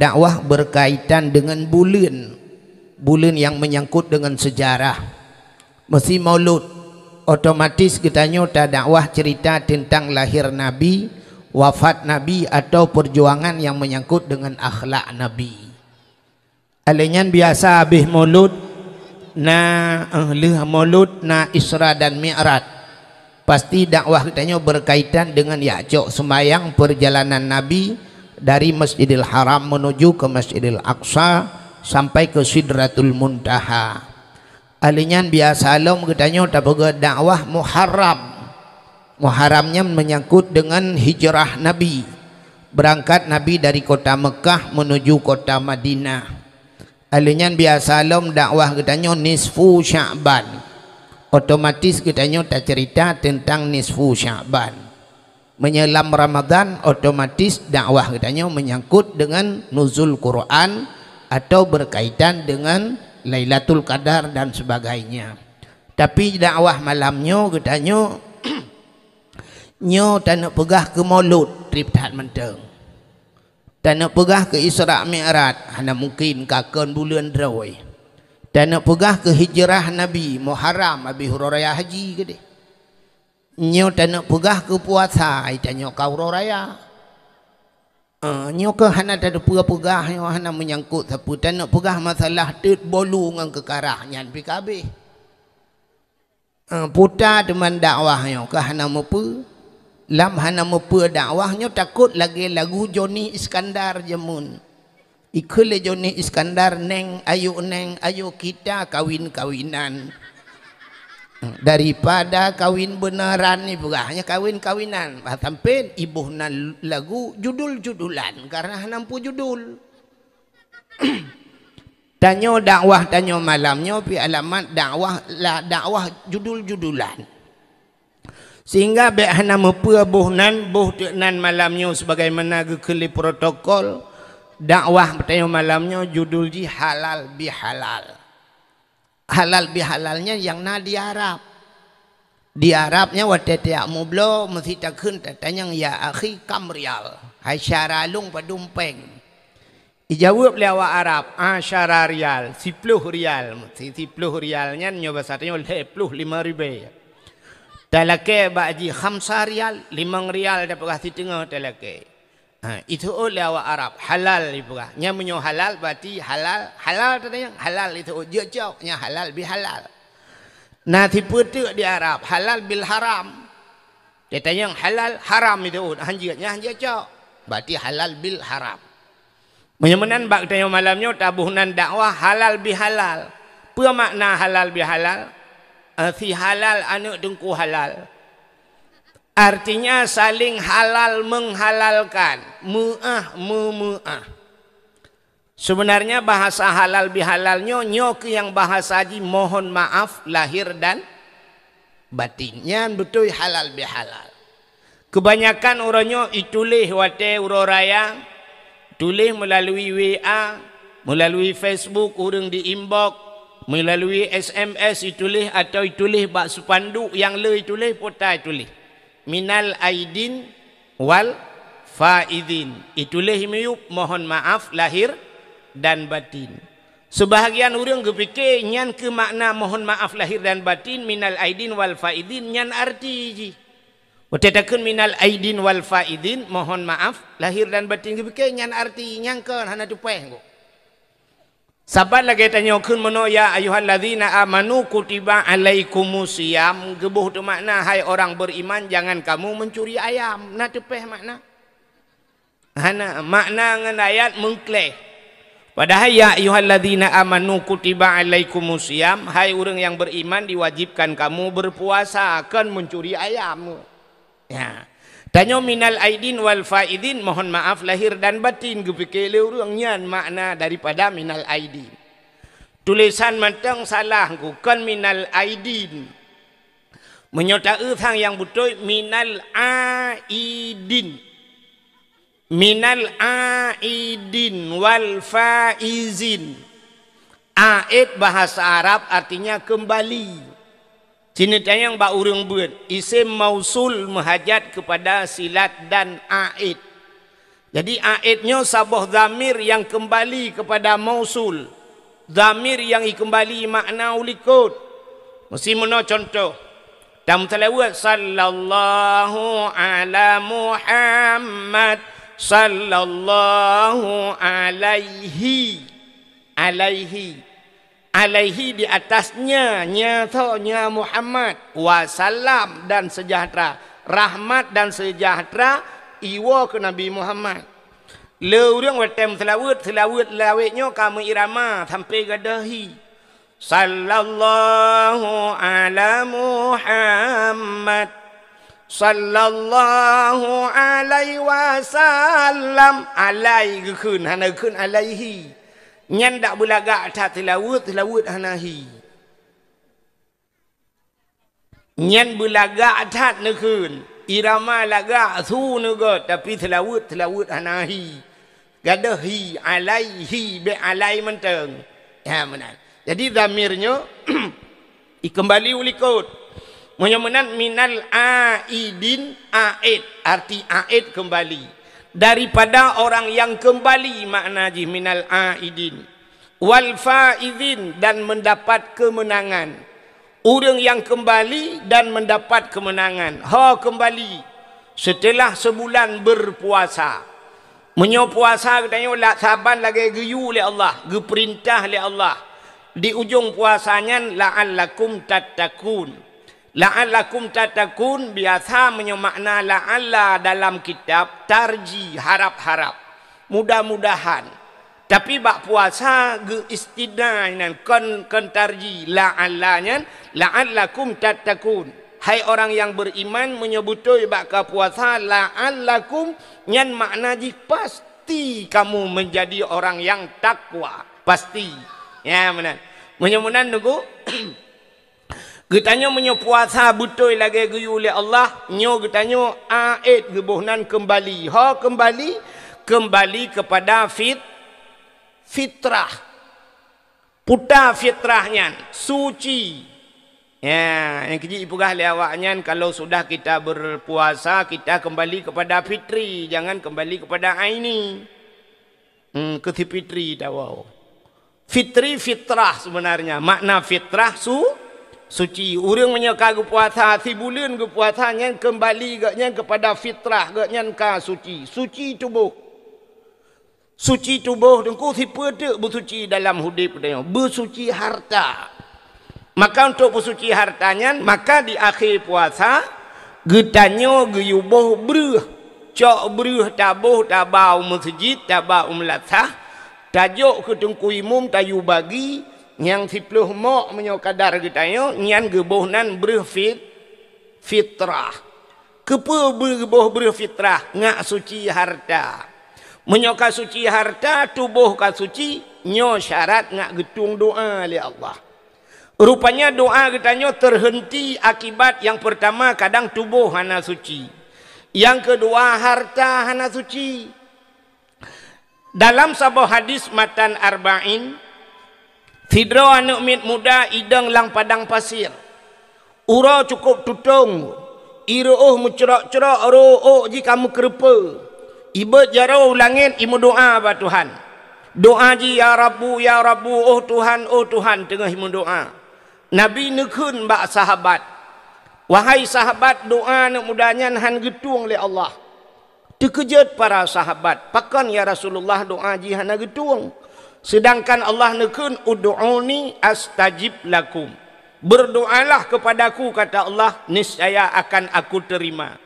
dakwah berkaitan dengan bulan yang menyangkut dengan sejarah. Mesti maulud, otomatis kitanya tak dakwah cerita tentang lahir Nabi, wafat Nabi, atau perjuangan yang menyangkut dengan akhlak Nabi. Alenyan biasa habis maulud na Isra dan Mi'raj, pasti dakwah kitanya berkaitan dengan cok sembahyang perjalanan Nabi dari Masjidil Haram menuju ke Masjidil Aqsa sampai ke Sidratul Muntaha. Alinyan biasa alam kitanya tak pergi dakwah Muharramnya menyangkut dengan hijrah Nabi, berangkat Nabi dari kota Mekah menuju kota Madinah. Alinyan biasa alam dakwah kitanya nisfu Sya'ban, otomatis kitanya tak cerita tentang nisfu Sya'ban. Menyelam Ramadan, otomatis dakwah kitanya menyangkut dengan nuzul Quran atau berkaitan dengan Lailatul Qadar dan sebagainya. Tapi dakwah malamnya kitanya nyo tak nak pegah ke maulud trip tahat menteng, tak nak pegah ke Isra Mi'raj hana mungkin kakon bulan drawai, tak nak pegah ke hijrah Nabi Muharram Abi Hurairah haji ke deh, nyo tak nak pegah ke puasa itanya kau raya, nyo ke hana tak ada pegah nyo hana menyangkut siapa, tak nak pegah masalah tet bolu ngan kekarah nyan PKB, putar teman dakwah nyo ke hana mepe lam hana mepe dakwahnya takut lagi lagu Joni Iskandar jemun ikule Joni Iskandar neng ayo kita kawin-kawinan daripada kawin beneran ni pegahnya kawin-kawinan sampai ibuhna lagu judul-judulan karena nampu judul. Tanyo dakwah tanyo malamnya pi alamat dakwah judul-judulan. Sehingga behana mepe buhnan malamnya sebagaimana gekeli protokol dakwah bertanya malamnya judul ji halal bihalal. Halal bihalalnya yang na di Arabnya watetiak mublo mesti takun tatanya ya akhi kam rial hai syaralung padumpeng ijawab lewa Arab syara rial 10 rial mesti 10 rialnya nyo bahasanya 25,000 talake baji 5 rial 5 rial dapat kasih tengah talake. Itu lewa Arab halal ibuka nya menyo halal berarti halal tanya halal itu jauh nya halal bihalal. Nah tipe tu di Arab halal bil haram, dia tanya halal haram itu hanjinya jauh berarti halal bil haram. Menyemenan bak tanya malamnya tabuhnan dakwah halal bihalal. Apa makna halal bihalal? Si halal anu dengku halal, artinya saling halal menghalalkan, mu'ah. Sebenarnya bahasa halal bihalalnya nyok yang bahasa di mohon maaf lahir dan batinnya betul halal bihalal. Kebanyakan orangnya itulih wate uroraya, tulis melalui WA, melalui Facebook, orang di inbox, melalui SMS itulis atau itulis bak spanduk yang le itulis pota itulis minal aidin wal faidin itulis miup mohon maaf lahir dan batin. Sebahagian orang kepikir nyan ke makna mohon maaf lahir dan batin minal aidin wal faidin nyan arti ji watetakeun minal aidin wal faidin mohon maaf lahir dan batin kepikir nyan arti nyan ke hana tupeh kok. Sabat lagi tanya kun meno ya ayyuhalladzina amanu kutiba alaikumusiyam gebuh tu makna hai orang beriman jangan kamu mencuri ayam. Nah tepeh makna. Hana makna ngan ayat mengkleh. Padahal ya ayyuhalladzina amanu kutiba alaikumusiyam hai orang yang beriman diwajibkan kamu berpuasa akan mencuri ayam. Ya. Tanya minal aidin wal faidin mohon maaf lahir dan batin kepikir orangnya makna daripada minal aidin. Tulisan mentang salah kan minal aidin. Menyota hang yang betul minal aidin. Minal aidin wal faizin. Aid bahasa Arab artinya kembali. Sini tayang ba urang buat isim mausul menghajat kepada silat dan aid. Jadi aidnya sabah zamir yang kembali kepada mausul. Zamir yang kembali makna ulikut. Mesti mana contoh. Dalam tilawat sallallahu ala Muhammad sallallahu alaihi di atasnya nya Muhammad wasallam dan sejahtera, rahmat dan sejahtera iwa ke Nabi Muhammad. Le urang watem selawat lawetnya kamu irama sampai gadahi sallallahu ala Muhammad sallallahu alaihi wasallam alaihi keun hana keun alaihi nyan dak belaga ta tilawat hanahi nyan belaga ta nekeun irama laga su nugo tapi tilawat hanahi gadahi alaihi be alai menteng ya benar. Jadi zamirnya kembali ulikut menyemenan minal aidin aid arti aid kembali daripada orang yang kembali makna ji minal aidin wal faizin dan mendapat kemenangan orang yang kembali dan mendapat kemenangan kembali setelah sebulan berpuasa menyopuasa katanya la saban lagi geyu oleh Allah geperintah oleh Allah di ujung puasanya la'allakum tattaqun. La'allakum tattaqun biasa menyemakna la'alla dalam kitab tarji harap-harap mudah-mudahan. Tapi bak puasa ge istidnan kon tarji la'allanya la'allakum tattaqun. Hai orang yang beriman menyebutoi bak ka puasa la'allakum nyan makna ji pasti kamu menjadi orang yang takwa pasti. Ya benar. Menyemunan nunggu getanya menyopuasa betul lagi geyu oleh Allah nyo getanya aid gebuhnan kembali kembali kepada fitrah puta fitrahnya suci ya yang kecil ipugah lewaknya kalau sudah kita berpuasa kita kembali kepada fitri jangan kembali kepada aini ke fitri tahu fitri fitrah sebenarnya makna fitrah suci orang menyeka ke puasa si bulan ke puasanya kembali gaknya kepada fitrah gaknya ka suci tubuh dengku si pedek bersuci dalam hidup dia bersuci harta maka untuk bersuci hartanya maka di akhir puasa getanya geyuboh beruh cok beruh tabuh tabau masjid tabau melatah tajuk ke tengku imum tayu bagi yang 10 mok menyokadar getanya nyan gebuhnan fitrah kepe bergebuh berfitrah ngak suci harta menyoka suci harta tubuh ka suci nyo syarat ngak getung doa oleh Allah rupanya doa getanya terhenti akibat yang pertama kadang tubuh hana suci yang kedua harta hana suci. Dalam sebuah hadis matan arba'in Fidro anak mit muda idang lang padang pasir ura cukup tutung iruh mencerak-cerak ro'ok ji kamu kerupa ibat jarau langit imu doa ba Tuhan doa ji ya Rabbu oh Tuhan tengah imu doa Nabi nekun bak sahabat wahai sahabat doa anak mudanya han getung oleh Allah terkejut para sahabat pakan ya Rasulullah doa jihana getuang sedangkan Allah nekun ud'uni astajib lakum berdoalah kepadaku kata Allah niscaya akan aku terima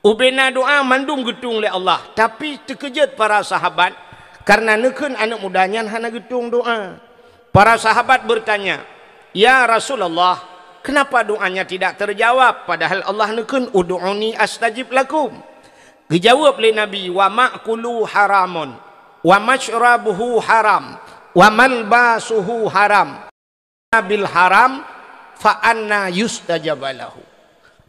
ubena doa mandum getung oleh Allah tapi terkejut para sahabat karena nekun anak mudanya hana getung doa para sahabat bertanya ya Rasulullah kenapa doanya tidak terjawab padahal Allah nekun ud'uni astajib lakum dijawab oleh Nabi wa ma'kulu haramun wa mashrabuhu haram wa malbasuhu haram bil haram fa anna yustajabalahu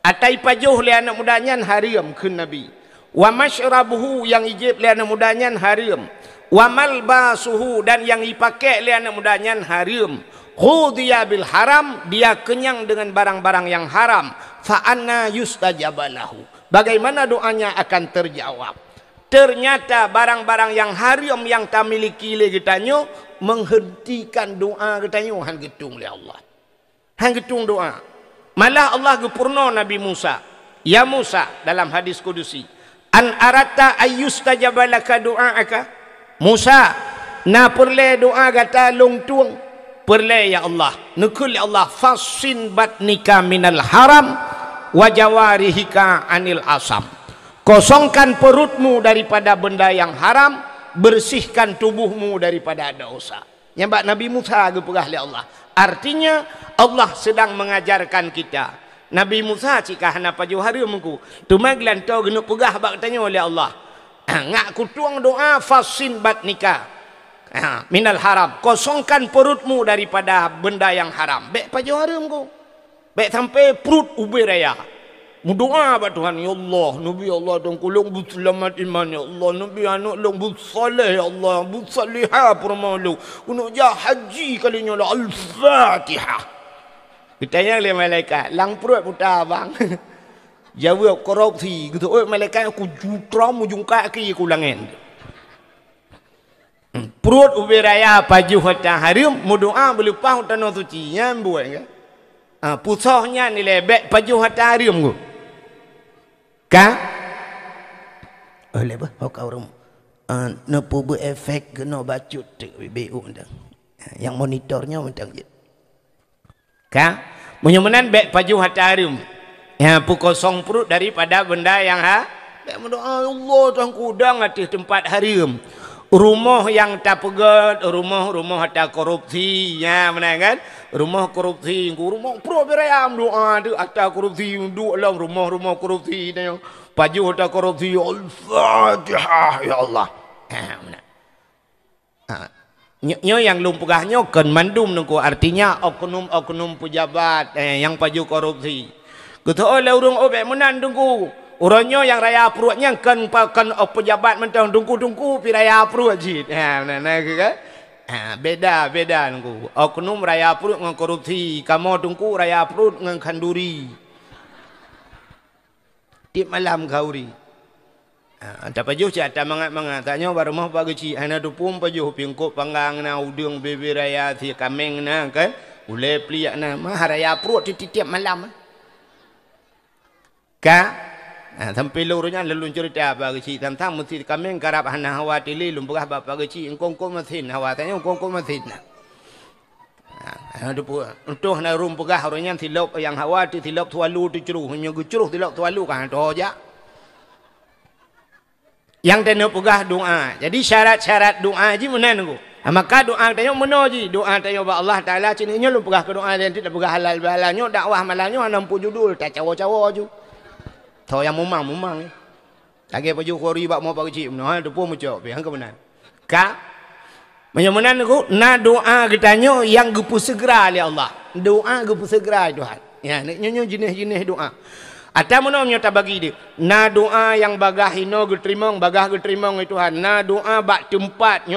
atai pajuh le anak mudanya haram ke Nabi wa mashrabuhu yang ijib le anak mudanya haram wa malbasuhu dan yang dipakai le anak mudanya haram khudiya bil haram dia kenyang dengan barang-barang yang haram fa anna yustajabalahu bagaimana doanya akan terjawab ternyata barang-barang yang haram yang tak miliki le getanyo menghentikan doa getanyo hang getung le Allah. Hang getung doa. Malah Allah gepurno Nabi Musa. Ya Musa dalam hadis kudusi, an arata ayyustajabalaka doa'aka. Musa, na perle doa gata long tuang. Perle ya Allah. Nukul ya Allah fasin batnika minal haram wa jawarihika anil asam. Kosongkan perutmu daripada benda yang haram, bersihkan tubuhmu daripada dosa. Nyambak Nabi Musa gepegah li Allah. Artinya Allah sedang mengajarkan kita. Nabi Musa cikah hana paju harum ku. Tumaglan tau genu pegah bak tanya oleh Allah. Ngak kutuang doa fasin batnika minal haram. Kosongkan perutmu daripada benda yang haram. Bek paju harum ku. Bek sampai perut ubi raya. Doa pada Tuhan, ya Allah, Nabi Allah dan kulung berselamat iman, ya Allah, Nabi anak long bersalih, ya Allah, bersalihah permalu, untuk jah haji kalinya lah, Al-Fatihah. Kita yang oleh malaikat, lang perut putar abang, jawab korupsi, gitu, oh malaikat aku jutra mujung kaki aku langin. Perut ubi raya paju hata harim, mudoa berlupa tanah suci, yang buat kan? Pusahnya nilai bek paju hata harim ku. Ka oleh apa kau rum napa berefek kena bacut tu BU ndang yang monitornya mentang je ka menyemenan bek paju hatarum ya kosong perut daripada benda yang bek mendoa Allah tuan kudang atas tempat haram rumah yang tak pegat, rumah ada korupsi, ya mana kan? Rumah korupsi, rumah pro berayam doa tu ada korupsi, duduk dalam rumah korupsi dan paju ada korupsi, Al-Fatihah ya Allah. Nyo yang lumpugahnya kan mandum nunggu artinya oknum pejabat yang paju korupsi. Kita oleh urung obek menan tunggu. Orangnya yang raya perutnya kan pejabat mentang tungku pi raya perut jit. Beda nunggu. Oknum raya perut dengan korupsi, kamu tungku raya perut dengan kanduri. Tip malam kauri. Ada pajuh cak ada mangat tanya baru mah pagi cik hana dupum pajuh pingkuk panggang na udung bebe raya si kameng na kan. Ule pliak na mah raya perut tiap malam. Sampai lurunya lalu cerita apa kecil tentang mesti kami garap hana hawa tili lumpur apa kecil engkau mesin hawa tanya engkau mesin. Untuk na rumpur harunya tilap yang hawa tilap tualu diceruh hanya guceruh tilap tualu kan toja. Yang tanya pegah doa. Jadi syarat-syarat doa je mana nunggu. Maka doa tanya mana je doa tanya ba Allah Taala cininya lu pegah ke doa dan tidak pegah halal halalnya dakwah malalnya 60 judul tak cawa-cawa je. Tahu yang mumang lagi baju kori bak mau pagi cik mana tu pun macam yang ke mana macam aku na doa kitanya yang gepu segera oleh Allah doa gepu segera Tuhan ya nyo jenis doa ada mana nyata bagi dia na doa yang bagah hino getrimong Tuhan na doa bak tempat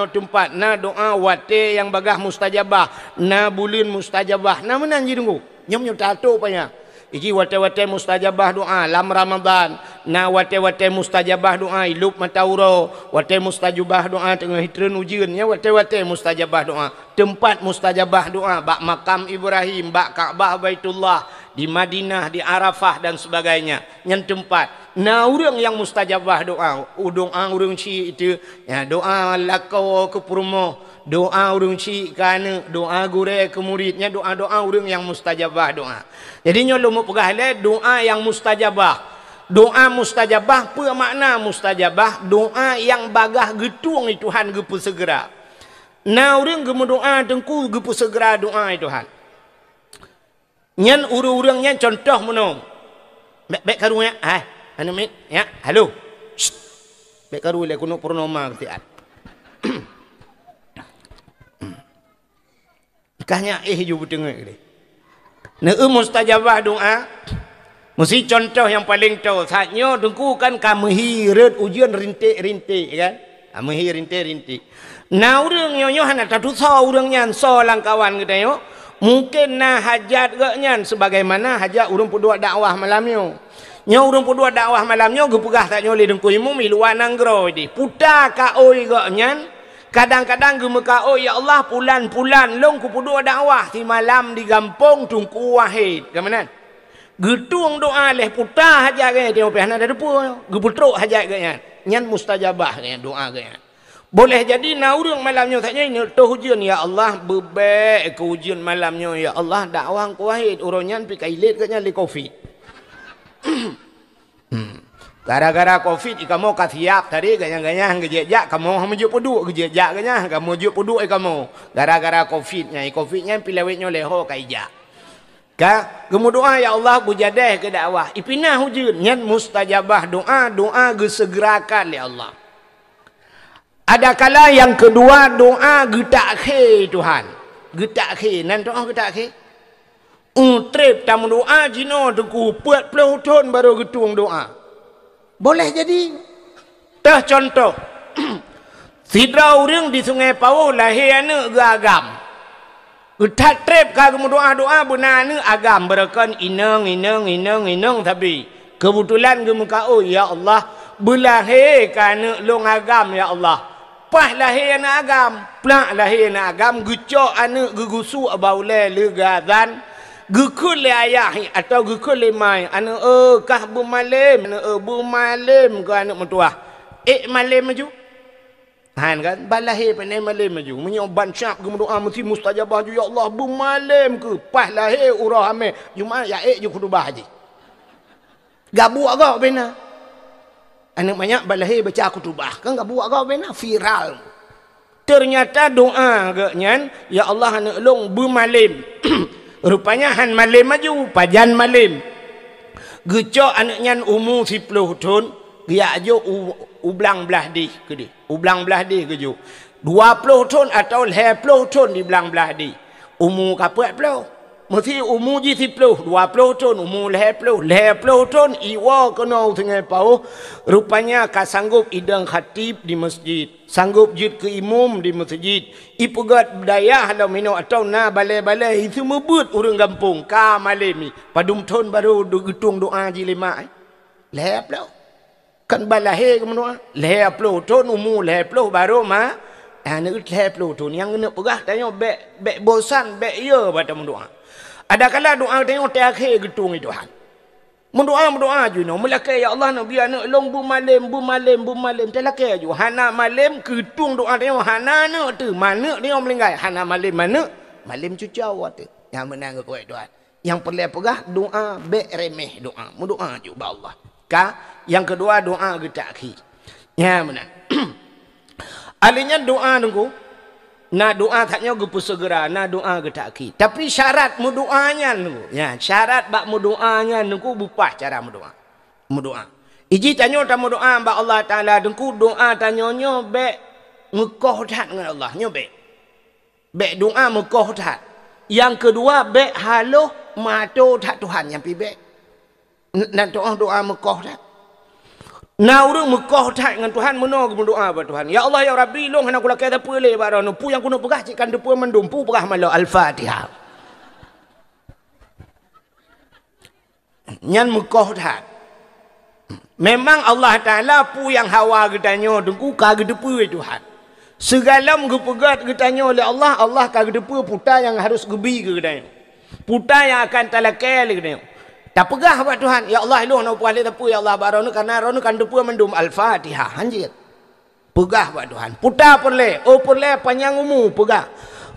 na doa wate yang bagah mustajabah na bulan mustajabah na mana jadi tunggu nyom tato panya iki wate-wate mustajabah doa lam Ramadan na wate-wate mustajabah doa ilup matauro wate mustajabah doa tengah hitreun ujian nya wate-wate mustajabah doa tempat mustajabah doa bak makam Ibrahim bak Ka'bah Baitullah di Madinah di Arafah dan sebagainya yang tempat na urang yang mustajabah doa urang ci itu ya doa lakau ke purmo doa urang ci kana doa gure ke muridnya doa urang yang mustajabah doa jadi nyo lu pegah le doa yang mustajabah apa makna mustajabah doa yang bagah getung Tuhan gepu segera na urang gemu doa tengku gepu segera doa Tuhan nyan urang-urangnya contoh menong bek karu ya anu mit ya halo bek karu le kuno purnama ketiat ikahnya ju betengah gede na mustajabah doa mesti contoh yang paling tahu saatnya dengku kan kami red ujian rintik kan kami rintik na urang nyo hana tatu so urangnya so langkawan kita yo mungkin na hajat gaknya sebagaimana hajat urang pudua dakwah malam yo Nya urang pun dua dakwah malamnya gepegah tak nyoli dengku imum luar nanggro di. Puta ka oi gak nyan. Kadang-kadang gemeka oi ya Allah pulan-pulan long ku dua dakwah di malam di gampong tungku wahid. Kamanan? Getung doa leh puta haja gaya dia opeh ada depu. Geputruk haja gaya. Nyan mustajabah gaya doa gaya. Boleh jadi na urang malamnya taknya ini tu hujan ya Allah bebek ke hujan malamnya ya Allah dakwah ku wahid urang nyan pi kailit ganya li covid. Gara-gara covid kamu katiap tadi ganyang-ganyang gejejak kamu menuju peduk gejejak ganya kamu menuju peduk kamu gara-gara covidnya pilawitnya leho kaijak ka gemu doa ya Allah bujadeh ke dakwah ipinah hujun nyan mustajabah doa gesegerakan ya Allah. Ada kala yang kedua doa getak ke Tuhan getak ke nan doa getak ke trip tamu doa jino tengku 40 tahun baru getung doa. Boleh jadi. Tah contoh. Sidra urang di Sungai Pauh lahir anak agam. Utat trip kagum doa benana agam berakan inang tapi kebetulan gemuka oh ya Allah belahir kana long agam ya Allah. Pah lahir anak agam, plak lahir anak agam gecok anak gegusu abaule legazan gekul le ayah atau gekul le mai anu kah bu malim ke anak mentua malim maju han kan balahi panai malim maju menyoban syak doa mesti mustajabah ju ya Allah bu malim ke pas lahir urah ame cuma ya ju khutbah haji gabu agak bena anak banyak balahi baca khutbah kan gabu agak bena viral ternyata doa agaknya ya Allah anak long bu malim rupanya han malim maju pajan malim gecok anaknya umur 10 tahun dia ajo ublang belah di ke dia ublang belah di ke jo 20 tahun atau 20 tahun di belang belah di umur kapet pelo mesti umur ji 10 20 tahun umur 20 tahun iwa kena Sungai Pauh rupanya ka sanggup idang khatib di masjid sanggup jid ke imam di masjid ipugat budaya halau mino atau na balai-balai itu mebut urang kampung ka malemi padum tahun baru getung doa ji lima lep lo kan balahe ke doa lep lo tahun umur lep lo baru ma ana lep lo tahun yang kena pegah tanya bek bosan bek ya pada doa ada kala doa tengok terakhir getung itu Tuhan mendoa ju no melakai ya Allah nabi anak long bu malim telakai ju hana malim ketung doa tengok hana ne tu mana dia melinggai hana malim mana malim cucau tu yang menang ke Tuhan yang perlu pegah doa bek remeh doa mendoa ju ba Allah ka yang kedua doa getak ki ya menang alinya doa nunggu na doa taknya gepu segera na doa getak ki tapi syarat mu doanya nu ya syarat bak mu doanya nungku bupah cara mu doa iji tanyo tamu doa ba Allah taala dengku doa tanyonyo be ngekoh tat dengan Allah nyo be doa mekoh tat yang kedua be halo mato tat Tuhan yang pi be nan doa mekoh tat na urang mekoh tat dengan Tuhan meno berdoa ba Tuhan ya Allah ya Rabbi long hana kula kata pele ba no pu yang kuno pegah cikan depu mendumpu pegah malo al-Fatihah nyan mekoh tat memang Allah Taala pu yang hawa getanyo dengku ka gedepu Tuhan segala gepegat getanyo oleh Allah ka gedepu puta yang harus gebi ke getanyo puta yang akan talakai getanyo tak pegah buat Tuhan ya Allah lu nak puas lepu ya Allah baronu karena ronu kan depu mendum al-Fatihah anjir pegah buat Tuhan puta perle panjang umur pegah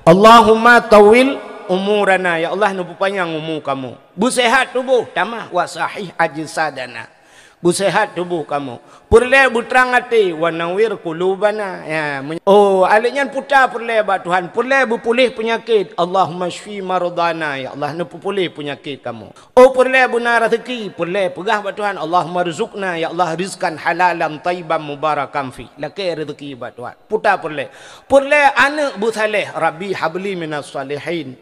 Allahumma tawil umurana ya Allah nu panjang umur kamu bu sehat tubuh tamah wa sahih ajsadana bu sehat tubuh kamu perle butrang hati wa nawir qulubana ya aliknya puta perle buat Tuhan perle pulih penyakit Allahumma shfi maradana ya Allah nu pulih penyakit kamu perle benar rezeki perle pegah buat Tuhan Allahumma rizqna ya Allah rizqan halalan tayyiban mubarakan fi lakai rezeki buat Tuhan puta perle anak bu saleh rabbi habli minas salihin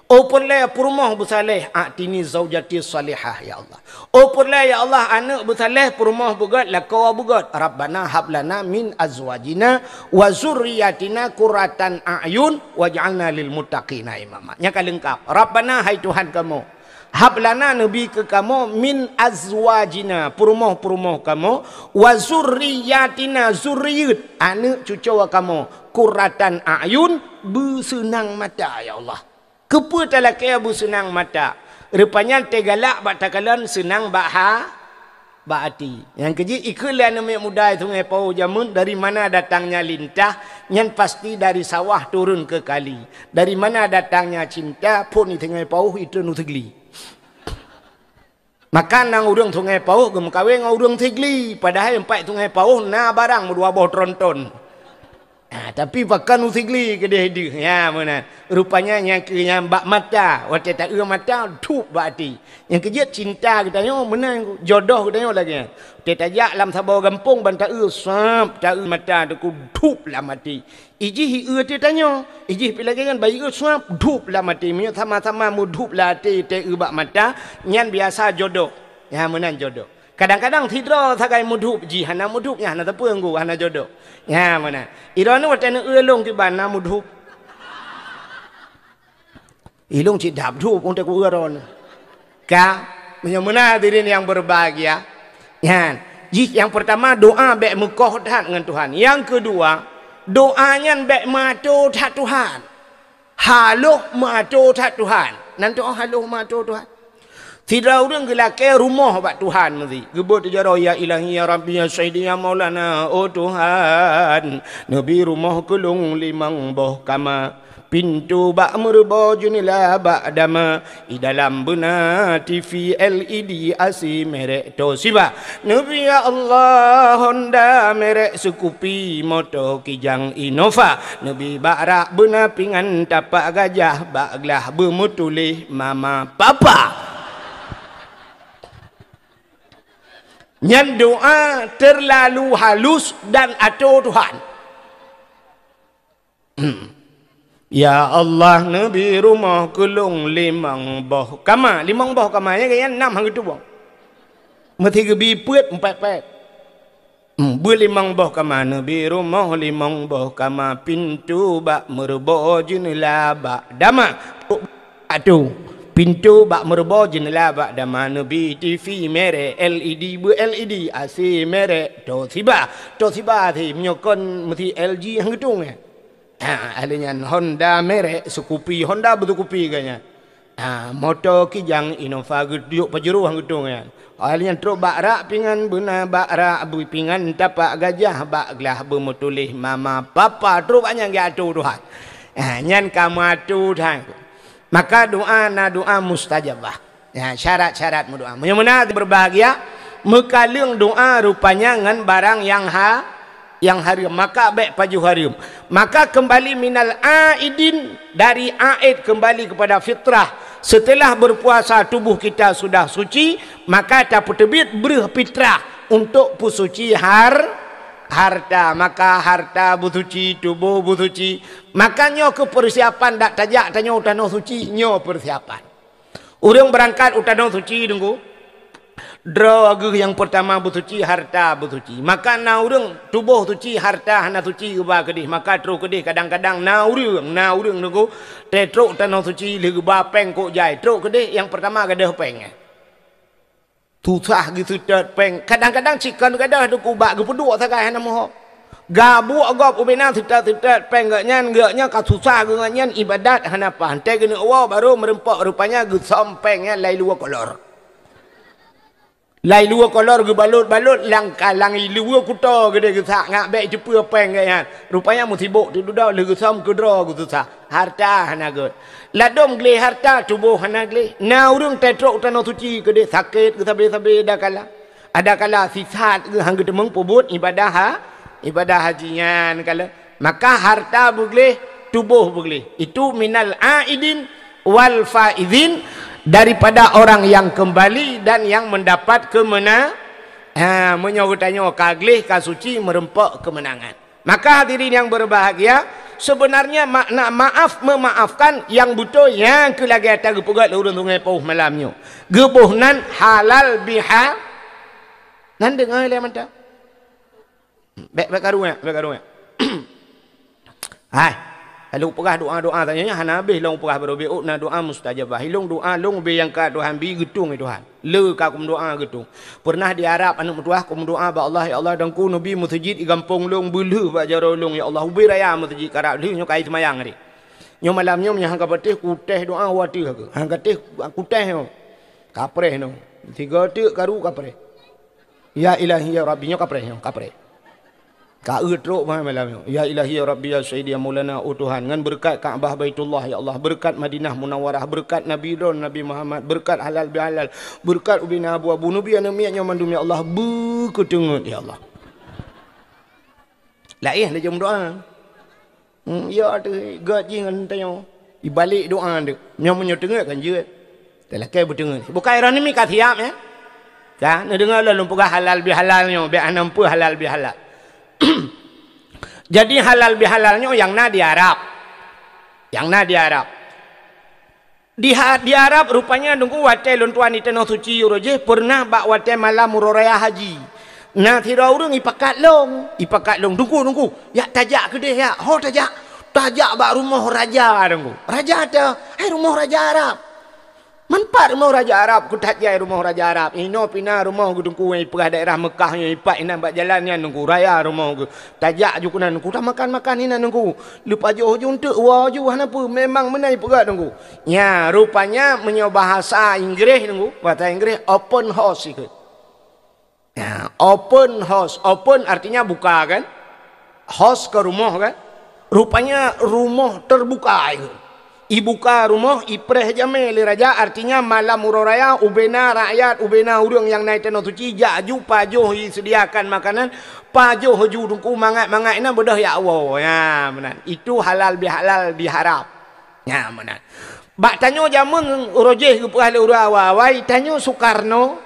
perle purmoh bu saleh atini zaujati salihah ya Allah perle ya Allah anak bu saleh purmoh bugat lakawa bugat rabbana hablana min azwajina wa zurriyatina qurratan a'yun waj'alna lil muttaqina imama nya ka lengkap rabbana hai Tuhan kamu hablana nabi ke kamu min azwajina perumoh-perumoh kamu wa zurriyatina zurriyat anak cucu kamu qurratan ayun bersenang mata ya Allah kepa talak bersenang mata rupanya tegalak batakalan senang hati. Yang keji ikulah nama muda itu ngepau jamun dari mana datangnya lintah yang pasti dari sawah turun ke kali. Dari mana datangnya cinta pun itu ngepau itu nutigli. Maka nang urang tu ngepau gemkawe ngau urang tigli padahal empat tu ngepau na barang dua boh tronton. Tapi pakan usigli ke dia ya mana rupanya yang bak mata waktu tak mata tup bati yang kerja cinta kita nyo menang jodoh kita nyo lagi kita jak lam sabar gampung ban tak sap tak mata tu tup lah mati iji hi kita nyo iji pilagi kan bayi sap tup lah mati menyo sama-sama mudup lah te bak mata nyan biasa jodoh ya menang jodoh kadang-kadang tidra sagai mudhup ji hana mudhup nya hana tepung go hana jodoh ya mana irana watana elong ki bana mudhup ilong ci dap dhup untuk ku eron ka menyamuna hadirin yang berbahagia ya ji yang pertama doa bek mukoh dengan Tuhan yang kedua doanya bek mato tak Tuhan haluh mato tak Tuhan nanti haluh mato Tuhan tidak orang gelake rumah bak Tuhan mesti. Gebut jaro ya ilahi ya rabbi ya sayyidi ya maulana oh Tuhan. Nabi rumah kelung limang boh kama. Pintu bak merba junila bak dama. I dalam benar TV LED asi merek Toshiba. Nabi ya Allah Honda merek Scoopy motor Kijang Innova. Nabi bak rak benar pingan tapak gajah bak gelah bermutulih mama papa. Yang doa terlalu halus dan atur Tuhan. Ya Allah Nabi rumah kelung limang boh kama. Limang boh kamanya kaya 6 hang itu bang. Mesti gebi puet 4 pet. Berlimang boh kama Nabi rumah limang boh kama pintu bak merbo jenela bak dama. Aduh. Pintu bak merba jendela bak dama Nabi TV merek LED LED AC merek Toshiba. Toshiba thì menyokon mesti LG hang gedung ya. Alanya Honda merek Scoopy Honda betul Scoopy kayaknya. Motor Kijang Innova geduk pajero hang gedung ya. Alanya truk bak rak pingan beuna bak rak abu pingan tapak gajah bak gelah bermutulih mama papa truk banyak ge atu Tuhan. Nyan kamu atu Tuhan. Maka doa na doa mustajabah. Ya, syarat-syarat doa. Mudah-mudahan berbahagia. Mekalung doa rupanya dengan barang yang haram. Maka baik paju haram. Maka kembali minal aidin dari aid kembali kepada fitrah. Setelah berpuasa tubuh kita sudah suci, maka tak terbit berfitrah untuk pusuci harta, maka harta butuci, tubuh butuci. Makanya ke persiapan dak tajak tanya utano suci nyo persiapan. Urang berangkat utano suci tunggu. Draw yang pertama butuci harta butuci. Maka na urang tubuh suci harta hana suci ba kedih. Maka tru kedih kadang-kadang na urang tunggu. Tetro utano suci legu ba peng kok jai. Tru kedih yang pertama gadah peng. Susah gitu peng. Kadang-kadang cikan gadah tu kubak gepeduk sakai hana moho. Gabu agap ubena tidak penggaknya ka susah gengannya ibadat hana pantai gini awal baru merempak rupanya gesompengnya lai luar kolor. Lai luar kolor gebalut-balut lang luar kuta gede gesak ngak baik cepu peng kaya. Rupanya musibuk tu dah le gesom kedra gitu susah. Harta hana gut. Ladom gele harta tubuh hana gele. Na urang tetrok tanah suci gede sakit ke sabe-sabe dah kala. Ada kala sisat ke hang gede mengpubut ibadah hajinya kala. Maka harta boleh, tubuh boleh. Itu minal aidin wal faizin daripada orang yang kembali dan yang mendapat kemenangan. Menyebutnya kaglih kasuci merempak kemenangan. Maka hadirin yang berbahagia, sebenarnya makna maaf memaafkan yang butuh yang kelagi atas gepugat urun tungai pauh malamnya. Gebuhnan halal biha. Nan dengar le mantap. Baik karunya. Hai. Kalau perah doa-doa tanyanya han habis long perah berobiut na doa mustajabah. Hilong doa long be yang ka Tuhan bi getung Tuhan. Le ka kum doa getung. Pernah di Arab anu mutuah kum doa ba Allah ya Allah dangku nabi musjid i gampong long belu ba jaro long ya Allah ubi raya musjid karab li nyo kai semayang ni. Nyo malam nyo nya hang ka betih kuteh doa wati ka. Hang katih kuteh no. Kapreh no. Tiga tik karu kapreh. Ya ilahi ya rabbi nyo kapreh no kapreh. Ka etruk malam ya ilahi ya rabbi ya sayyidi ya maulana oh Tuhan ngan berkat Kaabah Baitullah ya Allah berkat Madinah Munawwarah berkat Nabi Don Nabi Muhammad berkat halal bihalal berkat ubina abu abu nabi ana miyak mandum ya Allah berketengut ya Allah lain dia jom doa ya tu gaji ngan tayo ibalik doa dia nyom menyetengut kan je telakai bertengut bukan irani mi kathiap ya kan dengar lalu pegah halal bihalalnya be anampu halal bihalal. Jadi halal bihalalnya yang na di Arab. Yang na di Arab. Di Arab rupanya nunggu wate lontuan di tanah suci roje pernah bak wate malam muroraya haji. Nah tira urang ipakat long nunggu. Ya tajak ke dia ya. Ho tajak bak rumah raja nunggu. Raja ada, rumah raja Arab. Manpat rumah Raja Arab, ku tak jai rumah Raja Arab. Ino pina rumah ku tungku yang perah daerah Mekah yang ipak inan bak jalannya nunggu raya rumah ku. Tajak ju kunan ku tak makan-makan ina nunggu. Lupa jo untuk wa ju hanapa memang menai perat nunggu. Ya, rupanya menyo bahasa Inggeris nunggu, bahasa Inggeris open house ikut. Ya, open house. Open artinya buka kan? House ke rumah kan? Rupanya rumah terbuka ikut. Ibuka rumah ipreh jamil raja artinya malam uroraya ubena rakyat ubena urang yang naik tanah suci jaju pajoh sediakan makanan pajoh ju dungku mangat ina bedah ya Allah ya benar itu halal bihalal diharap ya benar bak tanyo jamun urojeh ke pahli urawa wai tanyo Soekarno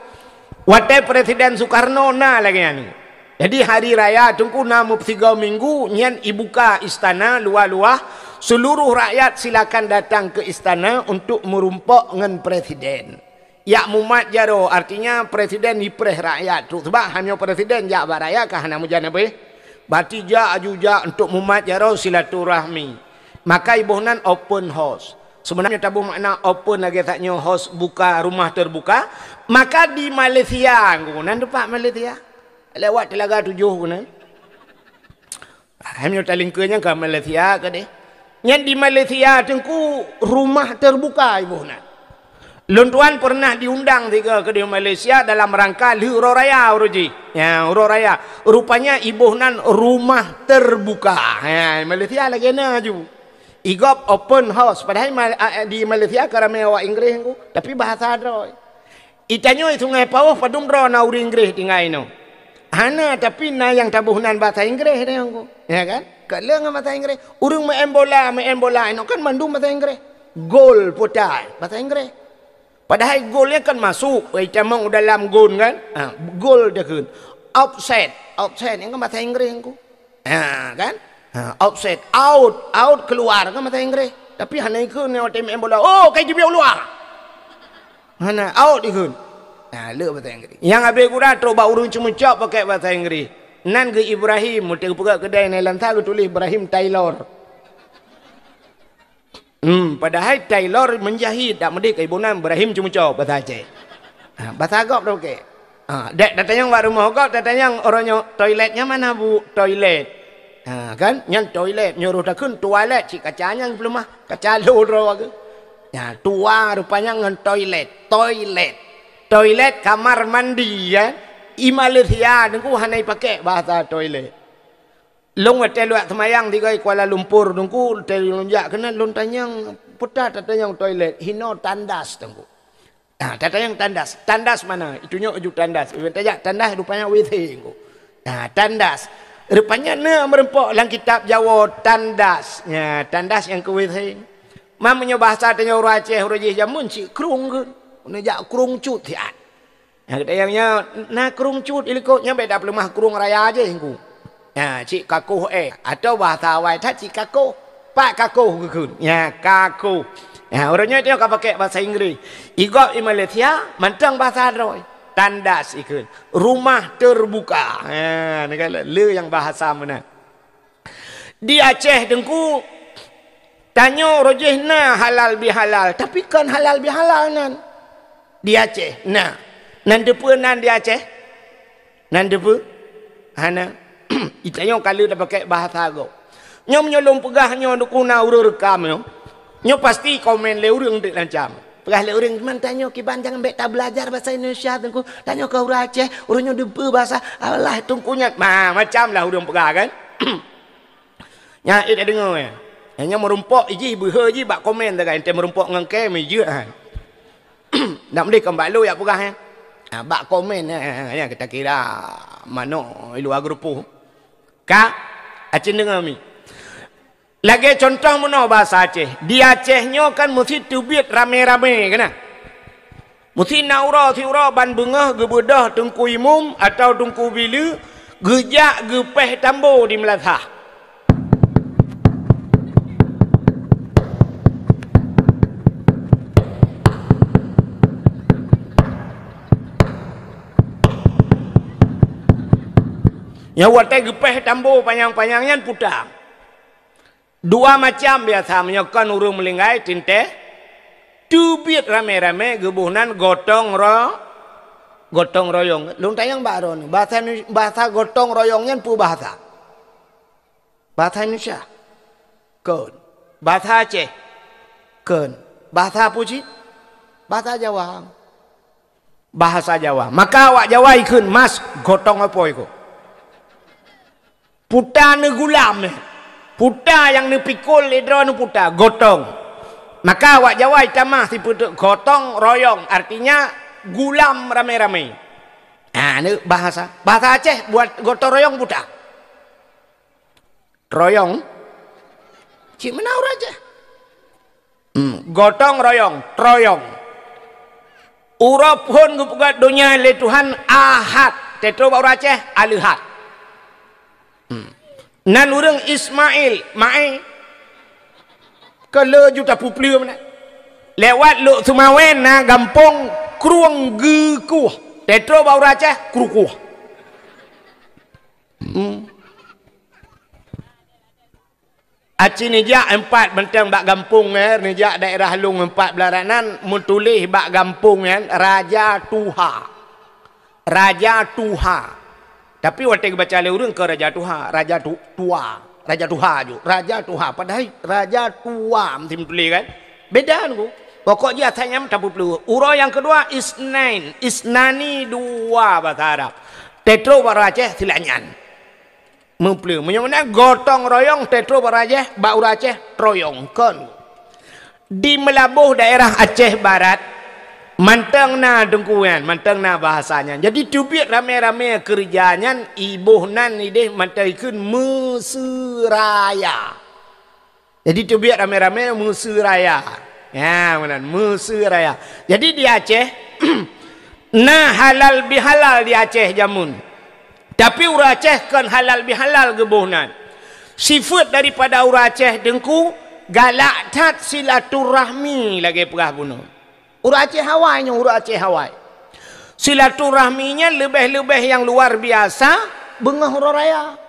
wate presiden Soekarno na lagi anu jadi hari raya tungku namu 3 minggu nyan ibuka istana luar-luar seluruh rakyat silakan datang ke istana untuk merumpak dengan presiden. Ya mumat jaro artinya presiden ipreh rakyat. Sebab hanya presiden jak baraya kah hana mujan apa? Berarti jak ajuja untuk mumat jaro silaturahmi. Maka ibuhnan open house. Sebenarnya tabu makna open lagi taknya house buka rumah terbuka. Maka di Malaysia ngunan depak Malaysia. Lewat Telaga 7 ngunan. Hanya talingkanya ke Malaysia ke deh. Yang di Malaysia tengku rumah terbuka ibu nak. Lontuan pernah diundang tiga ke di Malaysia dalam rangka Huro Raya uruji. Ya Huro Raya. Rupanya ibu nan rumah terbuka. Ya Malaysia lagi na ju. Igop open house. Padahal di Malaysia kerana awak Inggeris ku. Tapi bahasa droy. Itanyo sungai Pawah padum dro na uri Inggeris tinggal ino. Hana tapi na yang tabuhnan bahasa Inggeris dia ku. Ya kan? Kalau dengan bahasa Inggeris, urang main bola, ini kan mandum bahasa Inggeris. Gol putai bahasa Inggeris. Padahal golnya kan masuk, kita mau dalam gol kan, gol dia kan. Offset ini kan bahasa Inggeris aku. Kan? Offset, out keluar kan bahasa Inggeris. Tapi hanya ikut ni orang main bola, oh kayak dia keluar. Hanya out ikut. Le bahasa Inggeris. Yang habis kurang coba urang cuma cop pakai bahasa Inggeris. Nan ke Ibrahim, mudah buka kedai ni lantar tulis Ibrahim Taylor. Padahal Taylor menjahit, tak mesti ke ibu nan Ibrahim cuma cok bahasa Aceh. Bahasa Agop dah okey. Dek datang yang rumah Agop, datang yang orangnya toiletnya mana bu? Toilet. Kan? Yang toilet nyuruh takun toilet, cik kacanya belum mah kaca loro ke. Ya, tua rupanya ngan toilet. Toilet kamar mandi ya. I Malaysia nunggu hanai pakai bahasa toilet. Long hotel luat semayang di Kuala Lumpur nunggu hotel lonjak kena lontanyang putar tatanyang toilet hino tandas tunggu. Tatanyang tandas. Tandas mana? Itunya ujuk tandas. Tajak tandas rupanya WC nunggu. Tandas. Rupanya na merempok dalam kitab Jawa tandas. Ya, tandas yang ke WC. Mamanya bahasa tanya orang Aceh orang jamun si krung ke. Unajak krung cut tiat. Yang na kerung cut ilikotnya beda pelemah kerung raya aja ingku. Ya, cik kakuh atau bahasa awal tak cik kakuh. Pak kakuh kekun. Ya, kakuh. Ya, orangnya dia akan pakai bahasa Inggeris. Igop di Malaysia mantang bahasa Roy. Tandas ikut. Rumah terbuka. Ya, negara le yang bahasa mana. Di Aceh dengku Tanya rojih na halal bihalal. Tapi kan halal bihalal nan. Di Aceh. Nah. Nan depa nan di Aceh. Nan depa. Hana. Itanya kalau dah pakai bahasa go. Nyo menyolong pegahnya dukuna urut rekam nyo. Nyo pasti komen le urang dik lancam. Pegah le urang man tanya kiban jangan bek tak belajar bahasa Indonesia tengku. Tanya ke urang Aceh, urangnya depa bahasa Allah tungkunya. Macam lah urang pegah kan. Nya ida dengar ya. Hanya merumpok iji beha ji bak komen tak ente merumpok ngengke me je kan. Nak mesti kembali lu ya pegah ya. Bak komen ya kita kira mano ilu agrupu. Ka Aceh dengar mi. Lagi contoh mana bahasa Aceh. Di Acehnya kan mesti tubit rame-rame kena. Mesti naura tiura ban bengah gebedah tengku imum atau tengku bila gejak gepeh tambo di Melantah. Yang watai gepeh tambo panjang-panjangnya putang. Dua macam biasa menyokan urung melinggai tinte. Tubit rame-rame gebuhnan gotong royong. Lung tayang baron. Bahasa gotong royongnya pu bahasa. Bahasa Indonesia. Kun. Bahasa Aceh. Kun. Bahasa Puji. Bahasa Jawa. Bahasa Jawa. Maka awak Jawa ikun mas gotong apa itu? Puta ne gulam. Puta yang ne pikul ledro ne puta. Gotong. Maka awak Jawa itamah si puta gotong royong. Artinya gulam rame-rame. Ini bahasa. Bahasa Aceh buat gotong royong puta. Royong. Cik mana orang Aceh? Gotong royong. Troyong. Urap pun gugat dunia le Tuhan ahad. Tetro orang Aceh alihat. Nan urang Ismail mai kalau juta puplia mana lewat lu Sumawen na gampong kruang gekuh tetro bau Aceh krukuh Aceh nijak 4 bentang bak gampung nijak daerah Lung 4 belaranan mutulih bak gampung Raja Tuha tapi waktu baca urang ke Raja Tuha, Raja Tuha ju, Raja Tuha padahal Raja Tua mesti tulis kan. Beda tu. Pokok dia tanya tak perlu. Uro yang kedua isnani dua bahasa Arab. Tetro Aceh silanyan. Mempelu. Menyamanya gotong royong tetro Aceh, bau Aceh royong kan. Di Melabuh daerah Aceh Barat manteng na dengkuan, manteng na bahasanya. Jadi tubit rame-rame kerjanya ibuh nan ideh mantaikun Mesiraya. Jadi tubit rame-rame Mesiraya. Ya, benar Mesiraya. Jadi di Aceh nah halal bihalal di Aceh jamun. Tapi urang Aceh kan halal bihalal gebuhnan. Sifat daripada urang Aceh dengku galak tat silaturahmi lagi perah bunuh. Urang Aceh Hawainya, urang Aceh Hawaii. Silaturahminya lebih-lebih yang luar biasa, bengah huruf raya.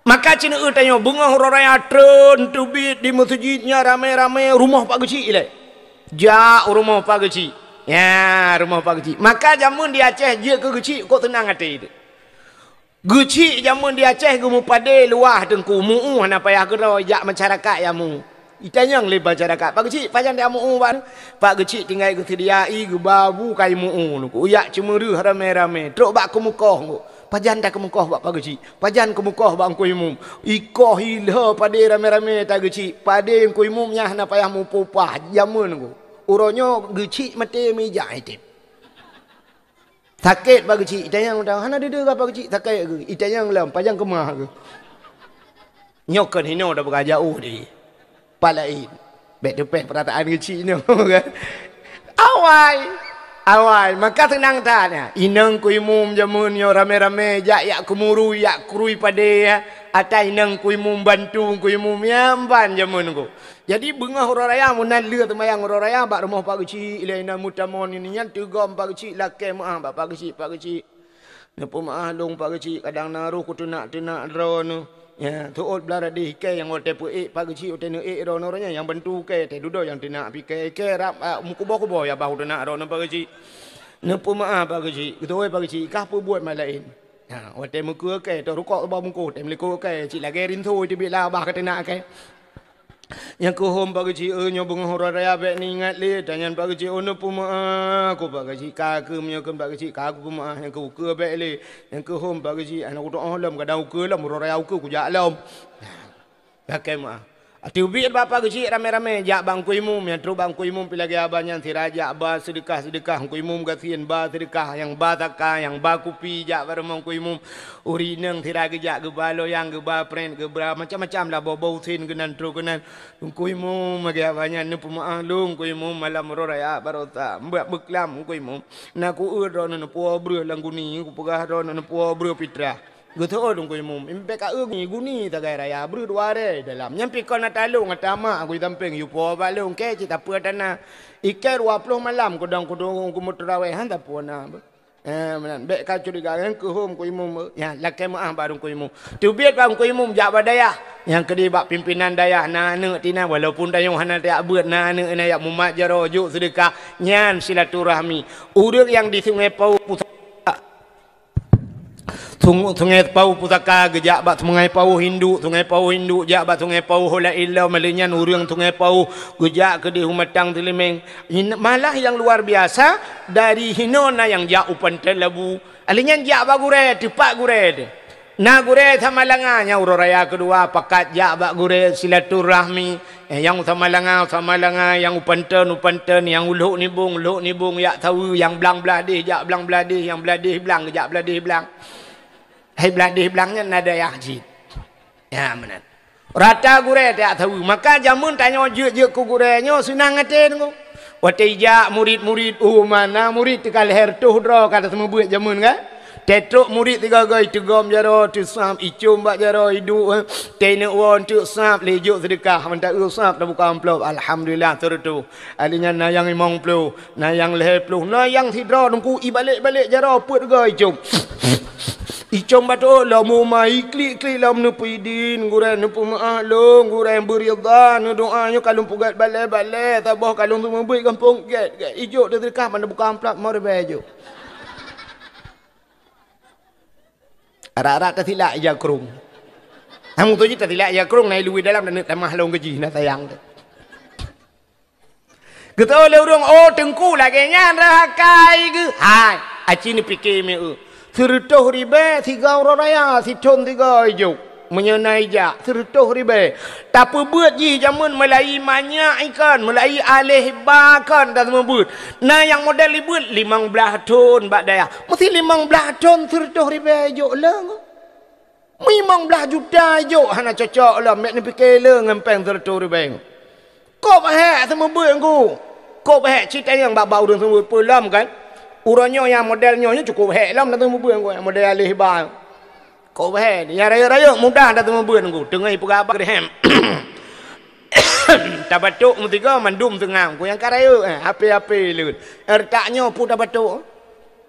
Maka cina tanya, bengah huruf raya tren tubit di masjidnya ramai-ramai rumah Pak Kecik le. Ja rumah Pak Kecik. Ya, rumah Pak Kecik. Maka jamun di Aceh dia ke Kecik kok tenang hati itu. Kecik jamun di Aceh gemu pade luah tengku muu hana payah kena jak masyarakat yamu. Itanya yang lebar masyarakat. Pak Kecik, pajan dia mu'u ban. Pak Kecik tinggal ke sediai ke babu kai mu'u. Uyak cemuru rame-rame. Teruk bak ke mukoh. Pajan tak ke mukoh bak Pak Kecik. Pajan ke mukoh bak angku imum. Ikoh hilha pada rame-rame tak Kecik. Pada angku imumnya nak payah mu pupah. Jamun ku. Uronyo Kecik mati meja itu. Sakit Pak Kecik. Itanya yang tahu. Hana duduk Pak Kecik. Sakit ke. Itanya yang lam. Pajan ke mah ke. Nyokan hino dah berjauh dia. Palain. Baik depan perataan kecil ni kan. Awal. Maka tenang tanya. Inang ku imum jamun yo rame-rame yak kumuru yak kurui pada atai inang ku imum bantu ku imum yamban jamun ku. Jadi bengah huruf raya munan leu temayang huruf raya bak rumah Pak Kecik ilaina mutamon ini nya tegam Pak Kecik lakai maah Pak Kecik. Napa maah long Pak Kecik kadang naruh ku tenak-tenak drone. Ya, tu ot belara di ke yang ote pu pak kecil ote ne ronornya yang bentu ke te dudo yang tina pi ke rap kubo ya bahu tina rono pak kecil. Ne pu ma pak kecil. Tu oi pak kecil kah pu buat malain. Ya, ote mu ke te rukok ba mu ko te mliko ke ci lagi rin thu ti bi la ba ka tina ke. Yang ku hom pak kecil nyo bung horaya be ni ingat le danyan pak kecil ono pu ma ko pak kecil ka ke myo ke pak kecil ka ku ma yang ku ke be le yang ku hom pak kecil anak ku lam ka dau ke lam horaya ku ja lam pakai ma atu bi bapa kecil rame-rame jak bang ku imum yang tru bang ku imum pilagi abanyan tiraja ba sedekah ku imum gatien ba sedekah yang ba taka yang ba kupi jak baremong ku imum uri neng tiragi jak ge balo yang ge ba pren ge bra macam-macam lah bau tin genan tru genan ku imum magi abanyan nu pemaah lung ku imum malam roraya barota mbak beklam ku imum na ku ro nu po bru langguni ku pegah ro nu po bru pitra gitu dong ku imum impe ka ni guni tagai raya bru duare dalam nyampi kon natalung atama aku tampeng yu po balung ke cita pu dana ikai 20 malam kudang ku mutraweh han ta pona menan be ka curiga yang ku hom ku imum ya lakai maah barung ku imum tu biat bang ku imum jak badaya yang kedi bak pimpinan daya na ne tina walaupun dayung hana tak buat na ne ya mumat jaro juk sedekah nyan silaturahmi urang yang di Sungai Pau Sungai Pau Pusaka gejak bat Sungai Pau Hindu jak bat Sungai Pau hola illa malenyan urang Sungai Pau gejak ke di Humatang Telimeng malah yang luar biasa dari hinona yang jak upan telabu alinyan jak bagure tepak gure na gure samalanganya uraya kedua pakat jak bak gure silaturahmi yang samalanga yang upanten yang uluk nibung yak tahu yang belang beladih jak belang beladih yang beladih belang jak beladih belang hai beladih belangnya nada yahjid ya benar rata gure tak tahu maka jamun tanya je ku gurenya senang ngaten ku wate ja murid-murid mana murid tikal hertuh dro kata semua buat jamun kan tetruk murid tiga gai tegom jaro tu sam icum bak jaro hidu tene won tu sap lejuk sedekah mentak usap dah buka amplop alhamdulillah tertu alinya nayang imong plu nayang leh plu nayang tidro nungku i balik jaro put gai icum icom bato la mu mai klik lam nu pidin guran nu pemaah long guran beridha nu doanya kalung pugat bale tabah kalung tu membui kampung get ijo dia terkah mana buka amplop mau bejo ara-ara tatilak ya krung hamu tu jita tilak ya krung nai lui dalam dan tamah long gaji na sayang tu gitu le urang oh tengku lagi nyan rahakai ke hai aci ni fikir me Sertuh ribe tiga orang raya si con tiga hijau menyenai jak sertuh ribe tapi buat ji jamun melai banyak ikan melai alih bakan dan membut nah yang model libut 15 ton bak daya mesti 15 ton sertuh ribe hijau leng 15 juta hijau hana cocok lah mek ni fikir leng ngempeng sertuh ribe kop hek semua buat aku kop hek cerita yang bak-bak urang semua pulam kan urangnya yang modelnya cukup hek lam datang bubuan gua model alih bang kau hek yang raya-raya mudah datang bubuan gua tengah pegabak dehem tabatuk mutiga mandum tengah gua yang karaya api-api lut ertaknya pun tabatuk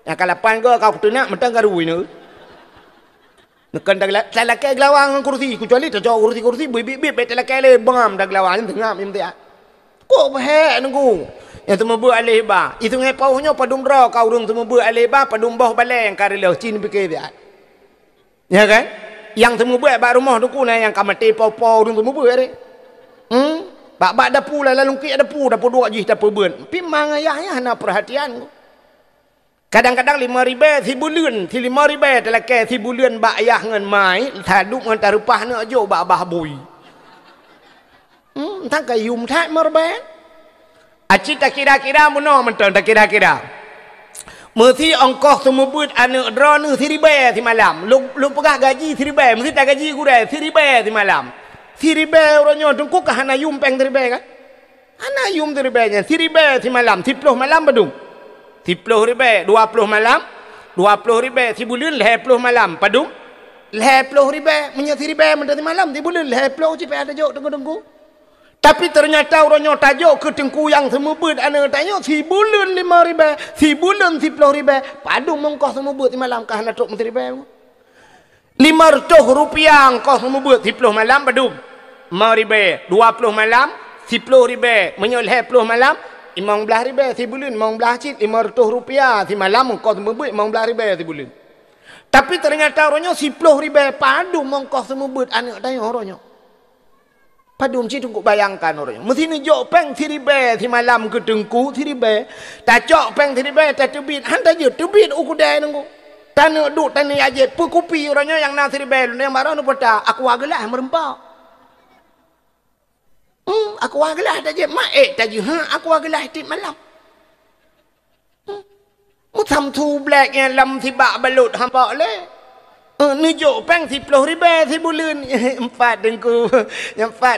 yang kalapan gua kau tunak mentang garui ni nekan dak lalakai gelawang kursi kecuali tak kursi bibit lalakai le bangam dak gelawang tengah minta kau hek nunggu yang temu buat alih ba itu ngai pauhnya padum dra kau urang temu buat alih ba padum boh baleng karilo cin pikir dia ya kan yang temu buat ba rumah tu kuna yang kamati pau-pau urang temu buat re bak dapu la lungki dapu dua jih dapu beun pi mang ayah na perhatian kadang-kadang 5 ribu 1000 lun ti 5 ribu telake 1000 lun bak ayah ngan mai thaduk ngan tarupah ne ajo bak bah bui tang kayum thak marbe Aci tak kira-kira muno menton tak kira-kira. Mesti ongkos semubut anak drone siribe di malam. Lu pegah gaji siribe, mesti tak gaji gure siribe di malam. Siribe orangnya tungku kah hana yum peng siribe kan? Hana yum siribe nya siribe di malam, 10 malam badung. 10 ribe, 20 malam, 20 ribe, 1000 lun 20 malam padung. 20 ribe, punya siribe menton di malam, 1000 lun 20 cipe ada jok tunggu-tunggu. Tapi ternyata orangnya tajuk ke tengku yang semubut anak tanya 1000 lun 5 ribu 1000 lun 10 ribu padung mengkos semubut di malam kah nak tok menteri ribu Rp500 kau membuat 10 malam badum. RM5, 20 malam, 10 ribu, menyoleh 10 malam, 15 ribu sebulan, 15 cit, RM500 si malam kau membuat 15 ribu sebulan. Tapi ternyata orangnya 10 ribu padu mongkos membuat anak tanya orangnya. Padu mesti tunggu bayangkan orangnya. Mesti ni jok peng 3 ribu si malam ke tengku 3 ribu. Tak jok peng 3 ribu tak tebit. Hantar je tebit ukudai nunggu. Tanah duk tanah aja pukupi orangnya yang nak 3 ribu yang marah nu peta aku agalah merempau. Aku agalah dah je mak tadi aku agalah tip malam. Mu tham thu black yang lam tibak balut hampa le. Ni jok peng 10 ribu sebulan. Empat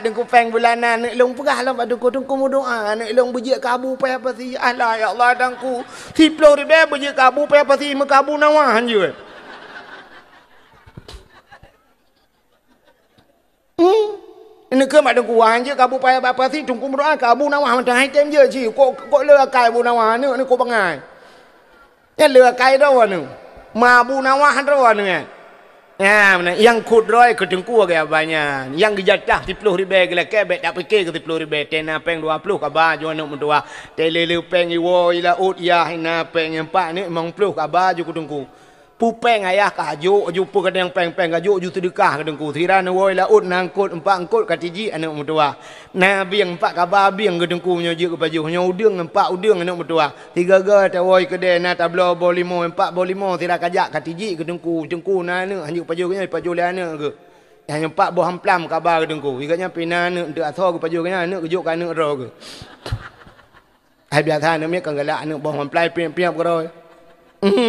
dengku peng bulanan nak long pegah lah dengku mu doa nak long bejik kabu pai apa si Allah ya Allah dengku 10 ribu bejik kabu pai apa si mekabu nawahan je. Ini ke mak dengku wan je kabu pai apa si tungku mu doa kabu nawah macam hai tem je ji kok le kai bu nawah ni kok bangai. Ya le kai dah ni. Ma bu nawah dah ni. Ya, yang kudroy ke tengku ke banyak. Yang gejatah 10 ribu ke kebet tak fikir ke 10 ribu. Tena peng 20 kabar jo nak mentua. Telele peng iwo ila ut ya hina peng yang pak ni memang 10 kabar jo ku tengku. Pupeng ayah kajuk jumpa kadang peng-peng kajuk ju sedekah kadang ku tiran woi la ut nangkut empat angkut katiji anak mentua. Na biang empat kabar biang kadang ku nya je ke baju nya udang empat udang anak mentua. Tiga ga ta woi kedai na tablo bo limo empat bo limo tira kajak katiji kadang ku na ne hanya baju nya baju le anak ke. Hanya empat bo hamplam kabar kadang ku. Iganya pina ne dak atho ke baju nya anak kejuk kan anak ro ke. Hai biasa ne me kan galak anak bo hamplai piam-piam ke ro.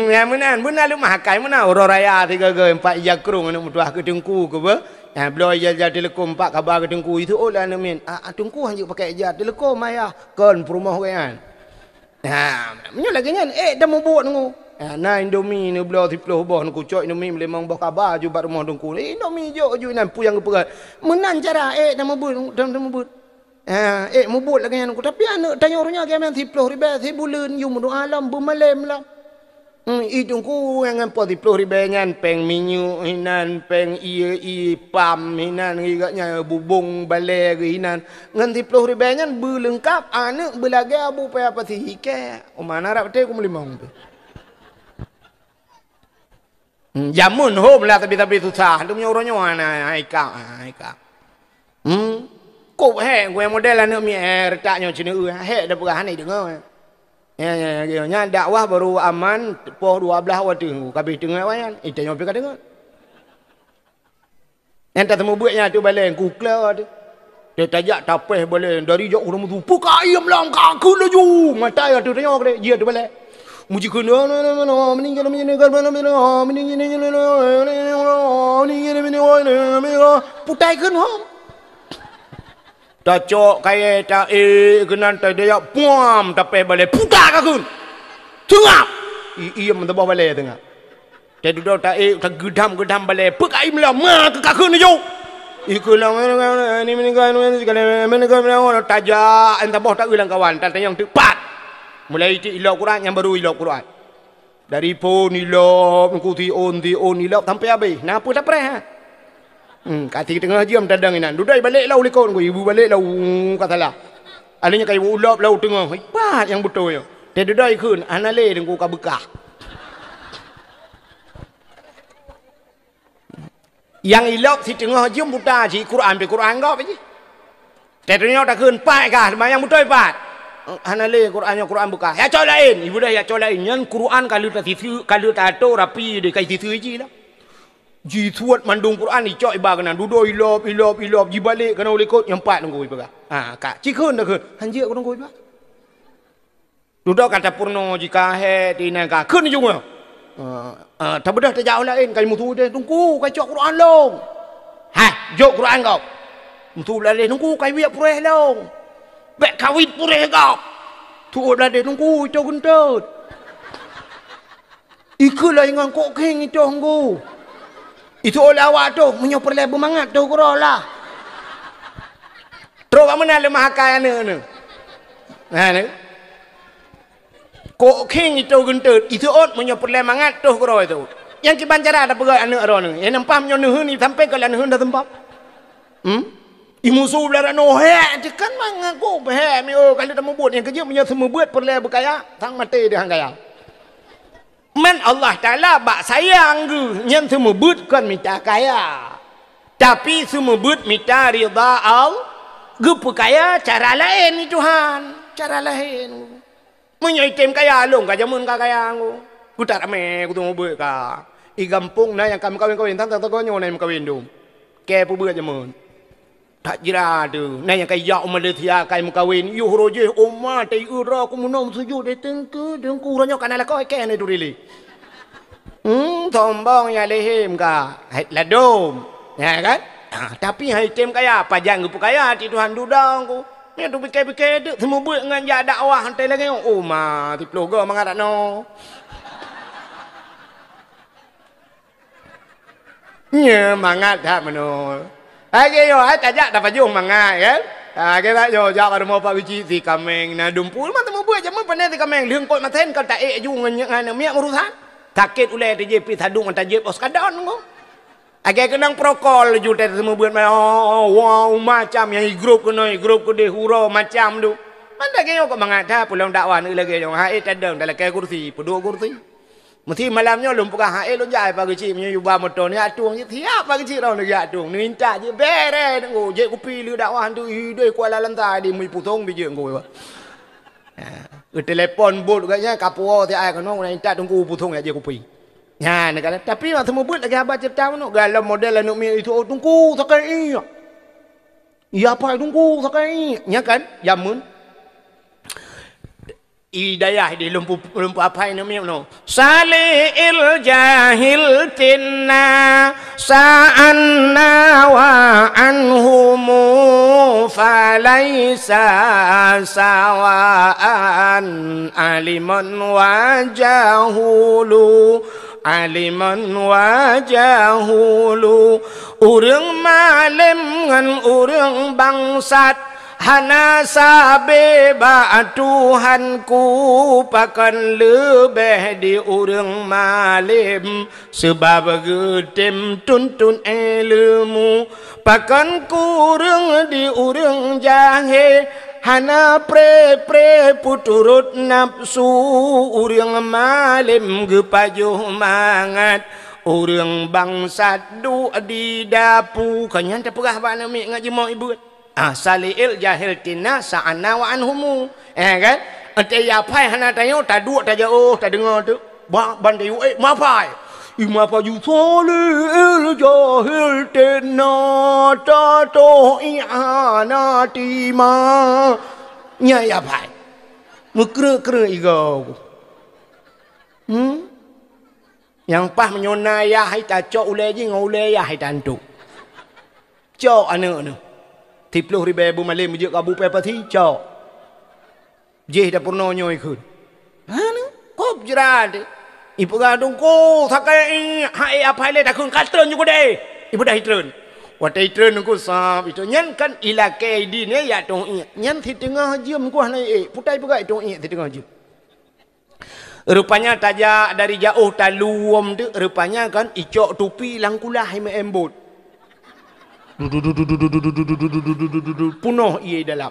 Ya menan lu mahakai mana orang raya tiga ge empat jakrung anak mutuah ke tengku ke ba ya bloy ya telekom empat kabar ke tengku itu oh lah min tengku hanya pakai ja telekom ayah kon perumah kan menyo lagi kan dah mau buat ngu na indomie ni bloy 10 boh ngu cok indomie memang boh kabar ju bat rumah tengku indomie jo ju nan puyang ke perat menan cara dah mau buat mau buat lagi kan tapi anak tanya orangnya gamen 10 ribu sebulan you mu alam bumalem lah. Itungku yang apa 10 ribu ngan peng minyu hinan peng pam hinan igaknya bubung balai hinan ngan 10 ribu ngan belengkap anak belagi abu pe apa sih ke mana rak te ku melimong tu jamun hom lah tapi susah tu punya orangnya ana ai ka kok gue model anak mi retaknya cina he dah perah ni dengar ya dakwah baru aman poh 12 waktu kabeh tengah wayan itu yang pergi dengar yang tak temu buatnya tu balik ku clear tu dia tajak tapeh balik dari jauh orang tu buka ayam lang kaku laju mata ya tu tengok dia dia tu balik muji kena meninggal putai kena tak cok kaya tak kenan tak dia puam tapi balik putar kakun tengah iya mentebah balik tengah tak duduk tak tak gedam balik pekai melah mak ke kakun ni jauh ikulah ni meninggal tajak entah tak ulang kawan tak yang tepat mulai itu ilok Quran yang baru ilok Quran dari pun ilok mengikuti on ilok sampai habis napa tak pernah kati tengah jam tadang inan dudai balik lau lekon ku ibu balik lau katalah alanya kai ulap lau tengah hebat yang betul yo dia dudai kun anale dengku ka bekah yang ilok si tengah jam buta si Quran pe Quran kau pe dia dunia tak kun pai kah yang betul pat anale Qurannya Quran buka ya coy lain ibu dah ya coy lain yang Quran kalau tak sifu kalau tak tahu rapi de kai sifu ji lah ji suat mandung Quran ni cok iba kena duduk ilop ji balik kena oleh kot yang empat nunggu iba kak cikun dah kun hanjir aku nunggu iba duduk kata purno jika he tina kak kun juga tak bedah tak jauh lain kai mutu dia tunggu kai cok Quran long jok Quran kau mutu lain tunggu kai biak pureh long bek kawit pureh kau tu lain tunggu cok guntot ikulah yang kok keng itu tunggu itu oleh awak tu menyopor lebu mangat tu kurang lah terus kamu nak lemah kaya ni kok king itu gentut itu ot menyopor lebu mangat tu kurang itu Yang kiban cara ada pegang anak orang ni. Yang nampak punya nuh ni sampai ke nuh dah tempat. Imusuh belara no he kan mengaku he mi kalau dah mebut yang kerja punya semua buat perle berkaya sang mati dia hang kaya. Man Allah Taala bak sayang ge yang semua buat kan minta kaya. Tapi semua buat minta ridha Allah. Ge perkaya cara lain ni Tuhan, cara lain. Munyo item kaya long ka jamun ka kaya ngo. Ku tak rame ku tunggu buat ka. I gampung na yang kami kawin-kawin tang tagonyo na im kawin dum. Ke pu buat jamun. Tak jira tu. Nah yang kaya umar dia kai mukawin. Yuh roje oma tai ura aku munam sujud de tengku ronyo kana la koi ken tu rili. Tombong ya lehim ka. Ladom. Ya kan? Tapi hai tem kaya pajang ku kaya ti Tuhan dudang ku. Ni tu pikir-pikir tu semua buat dengan ja dakwah hantai lagi. Oh ma ti plogo mangat no. Nya mangat dak menol. Ayo tajak dapat jung mangai kan. Kita yo jak ada mau pak biji si kameng na dumpul mah temu buat jaman pandai si kameng leung kot maten kal tak jung ngan miak urusan. Takit ulai TJP sadung tajep oskadon ngo. Age kenang prokol ju te temu buat wow macam yang grup ke de huro macam tu. Manda ke yo kok mangada pulang dakwah ni lagi yo hae tadang dalam kai kursi pedua kursi. Mesti malamnya lum pegang hae lum jai pagi cik punya yuba motor ni atung je tiap pagi cik rau ni atung ni minta je bere ngo je kopi lu dakwah tu idoi Kuala Lantai di mui putong biji ngo. Telefon bot katnya kapuo ti ai kono ni minta tunggu putong ya je kopi. Ya ni kata tapi waktu mau buat lagi habat cerita no galau model anu mi itu tunggu sakai iya. Iya apa tunggu sakai nya kan jamun. Idayah di lumpu apa ini no salil jahil tinna sa'anna wa anhumu falaysa sawa'an aliman wa jahulu urang malim ngan urang bangsat hana sabe ba Tuhanku pakan lebih di urang malim sebab getem tuntun ilmu pakan kurang di urang jahe hana pre puturut nafsu urang malim gepajuh mangat urang bangsat du di dapu kanyan tepegah ba nami ngaji mau ibu salil jahil tina sa'ana wa anhumu kan ante ya pai hana tayo ta du ta jauh ta dengar tu ban tayo ma pai ima pa ju salil jahil tina ta to i'ana tima nya ya pai mukre igo yang pah menyona ya hai ta cok ule ji ngole ya hai tantu cok anu 30,000 malam je kabu pepa thi cho je dah purno nyoi khun anu kop jerade ibu gadung ko sakai hai apa le dah khun katren juga deh ibu dah hitren watai tren ko sab itu nyan kan ilake di ne ya tong nyan thi tengah jam ko hanai putai pegai tong thi tengah jam rupanya tajak dari jauh taluom tu rupanya kan icok tupi langkulah me embut punoh ia dalam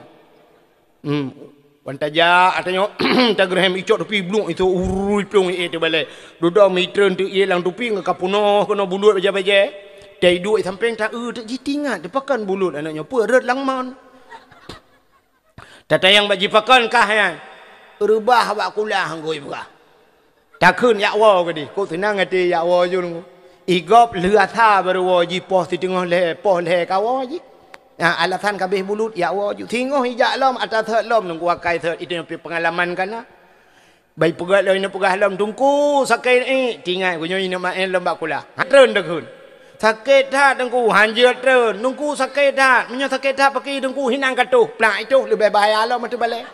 pantaja atanya tagraham icok tupi blung itu urui plung ia tu balik duduk mitren tu ia lang tupi ngaka punoh kena bulut baja-baja dai duit samping tak tak jitingat depakan bulut anaknya perut langman tata yang bagi pakan kah ya rubah bak kulah ngoi buka takun ya wa gadi ko tenang ati ya wa jung igop lua tha baru ji poh ti tengah le poh le kawo ji alasan kabeh bulut ya wa ju tingoh hijak lom atas thot lom nunggu akai thot itu pengalaman kana bai pegat lo ina pegah lom tungku sakit tingai kunyo ina main lom bakula hatren dekun sakit dah tungku hanjut tren nungku sakit dah menyo sakit dah pakai tungku hinang katuh plak itu lebih bahaya lom matu balik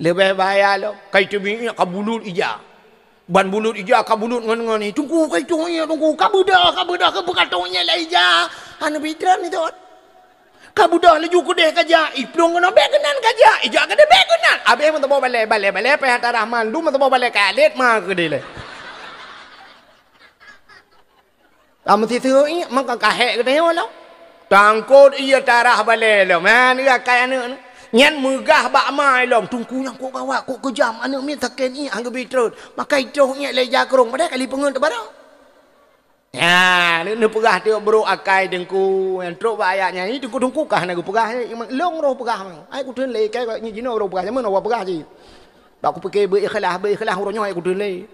lebih bahaya lom kai tu bi kabulut ija ban bulut ija kabulut ngan ni tunggu kai tunggu tunggu kabudah ke bekatongnya la ija anu bidran itu Ka budak laju kudeh kaja, iplong kena bek kenan kaja, ijak kena bek kenan. Habis mun tebo balik pe hata Rahman, lu mun tebo balik kalit mah kedeh le. Am ti theu i man ka kahek kedeh lo. Tangkut iya tarah balik lo, man ia kai anu. Nyan megah bak mai lo, tungku yang kok gawak kok kejam anu mi taken i angge bitrut. Makai coh nya le jakrong pada kali pengen tebara. Ya, ni pegah dia bro akai dengku, yang truk ayatnya ni dengku kah nak pegah ni, long roh pegah. Ai ku tun le kai ni jino roh pegah, mana roh pegah ji. Bak ku pakai berikhlas ronyo ai ku tun le.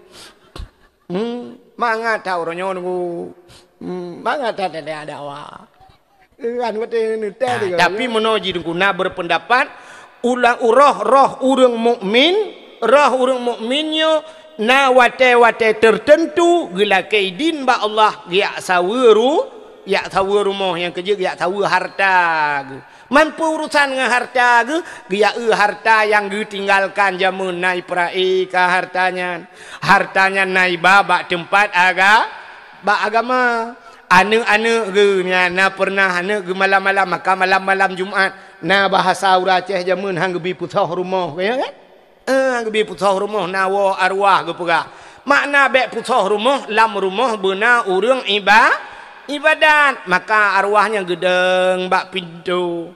Mangat tahu ronyo nunggu. Mangat ada awak. Kan mate ni tadi. Tapi menoji dengku nak berpendapat ulang roh urang mukmin, roh urang mukminnya na wate tertentu gila kaidin ba Allah ya sawu rumah yang kerja ya sawu harta mampu urusan dengan harta ya harta yang ditinggalkan jamun nai prai ka hartanya nai baba tempat agama anu ge na pernah anu ge malam-malam maka malam-malam Jumaat na bahasa Aceh jamun hang gebi puthah rumah ya kan gebi puthah rumah nawa arwah ge pegah makna bek puthah rumah lam rumah beuna urang ibadat maka arwahnya gedeng bak pintu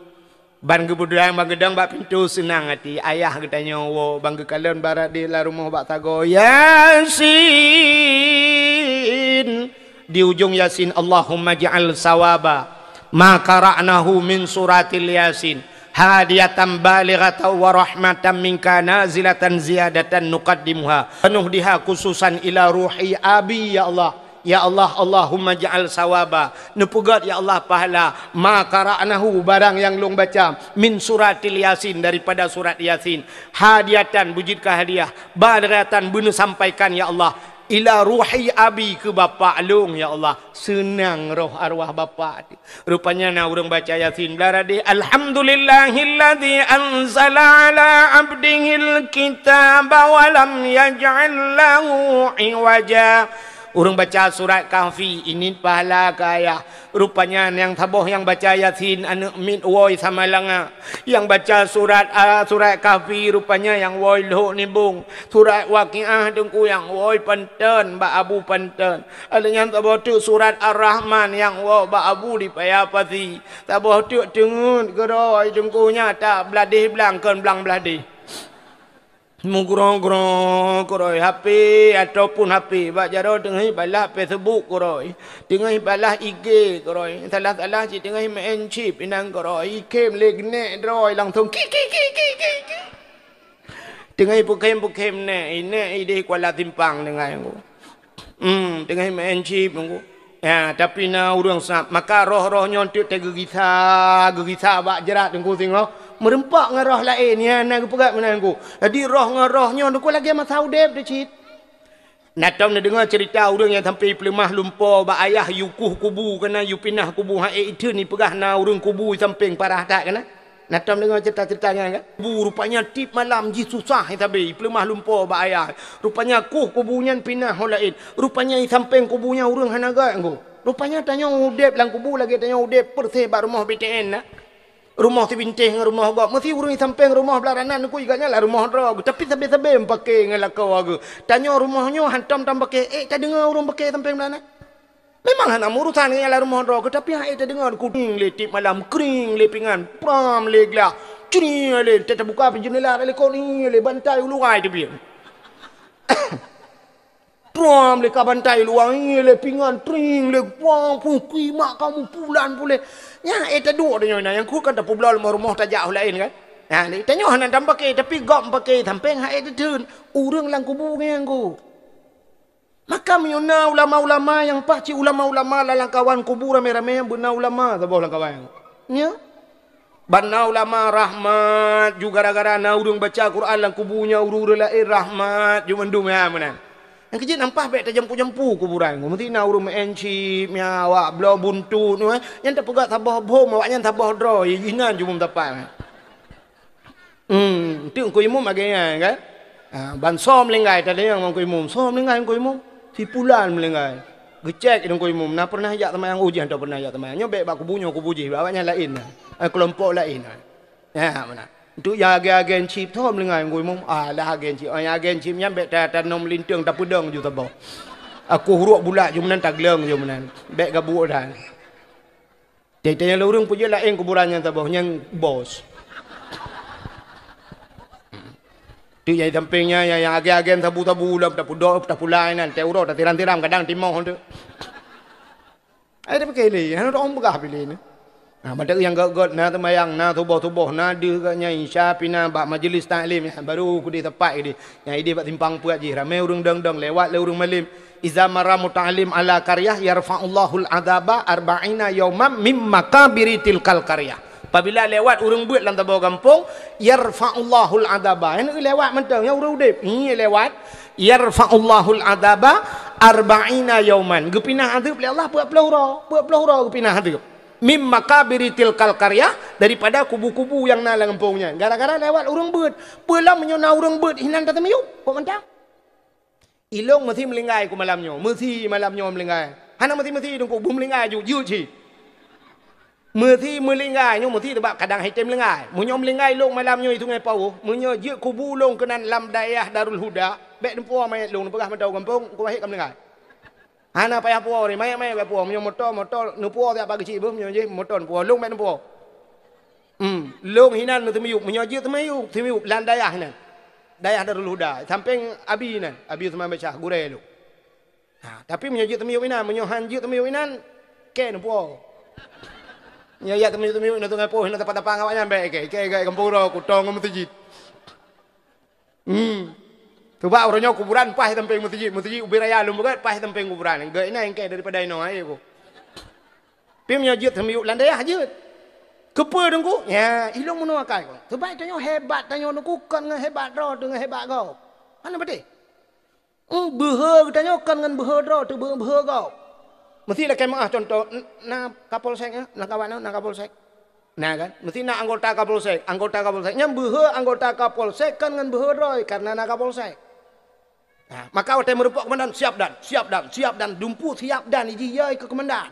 ban gebudang bang gedang bak pintu senang hati ayah getanya wo bang gekalon barat di la rumah bak tago Yasin di ujung Yasin Allahumma ja'al sawaba ma qara'nahu min suratil Yasin hadiyatan balighatan wa rahmatan minka nazilatan ziyadatan nuqaddimuha penuh diha khususan ila ruhi abi ya Allah Allahumma ja'al sawaba nepugat ya Allah pahala ma qara'nahu barang yang long baca min suratil Yasin daripada surat Yasin hadiyatan bujidkah hadiah balighatan bunu sampaikan ya Allah ila ruhi abi ke bapa long ya Allah senang roh arwah bapa rupanya na urang baca Yasin belarade alhamdulillahilladzi anzala ala abdihil kitaba wa lam yaj'al lahu iwaja urang baca surat Kahfi ini pahala kaya rupanya yang taboh yang baca Yasin anu min woi sama langa yang baca surat Kahfi rupanya yang woi lo ni bung surat Waqiah dengku yang woi panten ba abu panten ada yang taboh tu surat Ar-Rahman yang woi ba abu di payapati taboh tu dengun geroi dengkunya tak beladih belangkan belang beladih mugrong-grong koroi HP ataupun HP bak jaro tengah balah Facebook koroi tengah balah IG koroi salah-salah ci tengah main chip inang koroi kem legne droi langsung ki tengah pukem ne ini ide Kuala Timpang dengan aku tengah main chip aku ya tapi na urang sap maka roh-rohnya untuk gegisa bak jerat aku tengok merempak dengan roh lain ya nak pegat menangku jadi roh dengan rohnya aku lagi masa udep dia cit natam nak dengar cerita orang yang sampai pelemah lumpur bak ayah yukuh kubu kena yu pinah kubu itu ni pegah na urang kubu samping parah tak kena natam dengar cerita-ceritanya kan kubu rupanya tip malam ji susah tapi pelemah lumpur bak ayah rupanya kubunya pinah lain rupanya samping kubunya urang hanaga aku rupanya tanya udep lang kubu lagi tanya udep persih bak rumah BTN nak rumah si bintih dengan rumah gak mesti urang samping rumah belaranan aku iganya lah rumah drog tapi sabe-sabe pakai ngelakau aku tanya rumahnya hantam pakai tak dengar urang pakai samping belaranan memang nak urusan dengan rumah drog tapi tak dengar kuning letip malam kering lepingan pram legla cuni le tak buka jendela le kau ni le bantai luai tu biar pram le ka bantai luai le pingan tring le puang pukui mak kamu pulan pule ya eta dua dia yang ku kan tak publal rumah tak jauh lain kan ha ni tanya nak dam pakai tapi gom pakai samping ha eta tun urang lang kubu ngang ku maka miuna ulama-ulama yang paci ulama-ulama lalang kawan kubu rame-rame yang beuna ulama sabah lang kawan nya bana ulama rahmat juga gara-gara na urang baca Quran lang kubunya urang lain rahmat jumendum ya menan yang kecil nampak baik tak jampu-jampu kuburan. Mesti nak urut menci, miawak, belau buntu tu. Yang tak pegat tabah bom, awaknya tabah draw. Inan cuma dapat. Itu kau imum agaknya kan? Ban som lenggai tadi yang kau imum. Som lenggai kau imum. Si pulan melenggai. Gecek hidung ku imum. Nah pernah ajak teman yang ujian atau pernah ajak teman. Nyobek bak kubunyo kubuji. Bawanya lain. Kelompok lain. Ya mana. Itu yang agen chip tu melingai ku imum. Lah agen chip. Yang agen chip nyambek dan nom lintung tak pedang ju tabo. Aku huruk bulat ju menan tagleng ju menan. Bek gabuk dah. Dia yang lurung punya lain kuburannya tabo yang bos. Tu yang sampingnya yang agen-agen tabu-tabu lah, tabu lain kan, teuro, tiram-tiram kadang timong tu. Ada pakai ni, hanya orang begah pilih ni. Nah, pada yang gak na temayang na tubuh-tubuh na dia katnya insya pina bak majlis taklim baru ku di tempat ini. Yang ide bak timpang puat je, ramai urang dang-dang lewat le urang malim. Iza mara muta'alim ala qaryah yarfa'ullahu al-'adaba arba'ina yawman mim makabiri tilkal qaryah. Apabila lewat urang buat dalam tabau kampung, yarfa'ullahul adaba. Ini lewat mentang, ya urang udip. Ini lewat, yarfa'ullahul adaba arba'ina yauman. Gepinah adab oleh Allah buat pelahura gepinah adab. Mim makabiri tilkal qaryah, daripada kubu-kubu yang na dalam kampungnya. Gara-gara lewat urang buat. Pulang menyona urang buat hinan kata meyuk, kok mentang. Ilong mesti melinggai ku malamnya. Mesti malamnya melinggai. Hana mesti dong ku bum melinggai ju ji. Mesti melinggai, nyo mesti sebab kadang hitam melinggai. Munyo melinggai long malamnya itu ngai pau. Munyo je kubu long kenan lam daerah Darul Huda. Bek dempo mai long pegah mentau kampung ku hik kam melinggai. Hana payah puo ni mai ke puo munyo motor nu puo tiap pagi cik munyo je motor puo long bek dempo. Long hinan mesti meyuk munyo je temeyuk lam daerah hinan. Daerah Darul Huda samping abi hinan. Abi sama baca gurel lu. Ha, tapi munyo je temeyuk hinan, munyo han je temeyuk hinan ke nu puo. Ya temu-temu nak tengah poh nak tempat-tempat awaknya baik ke kampura kutong masjid. Coba orangnya kuburan pas tempeng masjid ubiraya lum begat pas tempeng kuburan. Gak ini yang daripada ino ai aku. Pim nyajit temu landai aja. Kepa dengku. Ya, ilung menu akai ko. Sebab tanya hebat tanya aku kan dengan hebat ro dengan hebat kau. Mana betul? Beha tanya kan dengan beha ro tu beha kau. Mesti lah kemah contoh na kapolsek na kawan na kapolsek. Nah kan, mesti na anggota kapolsek. Nyam beha anggota kapolsek kan dengan beha roy karena na kapolsek. Nah, maka waktu merupakan komandan siap dan dumpu siap dan iji ya ke komandan.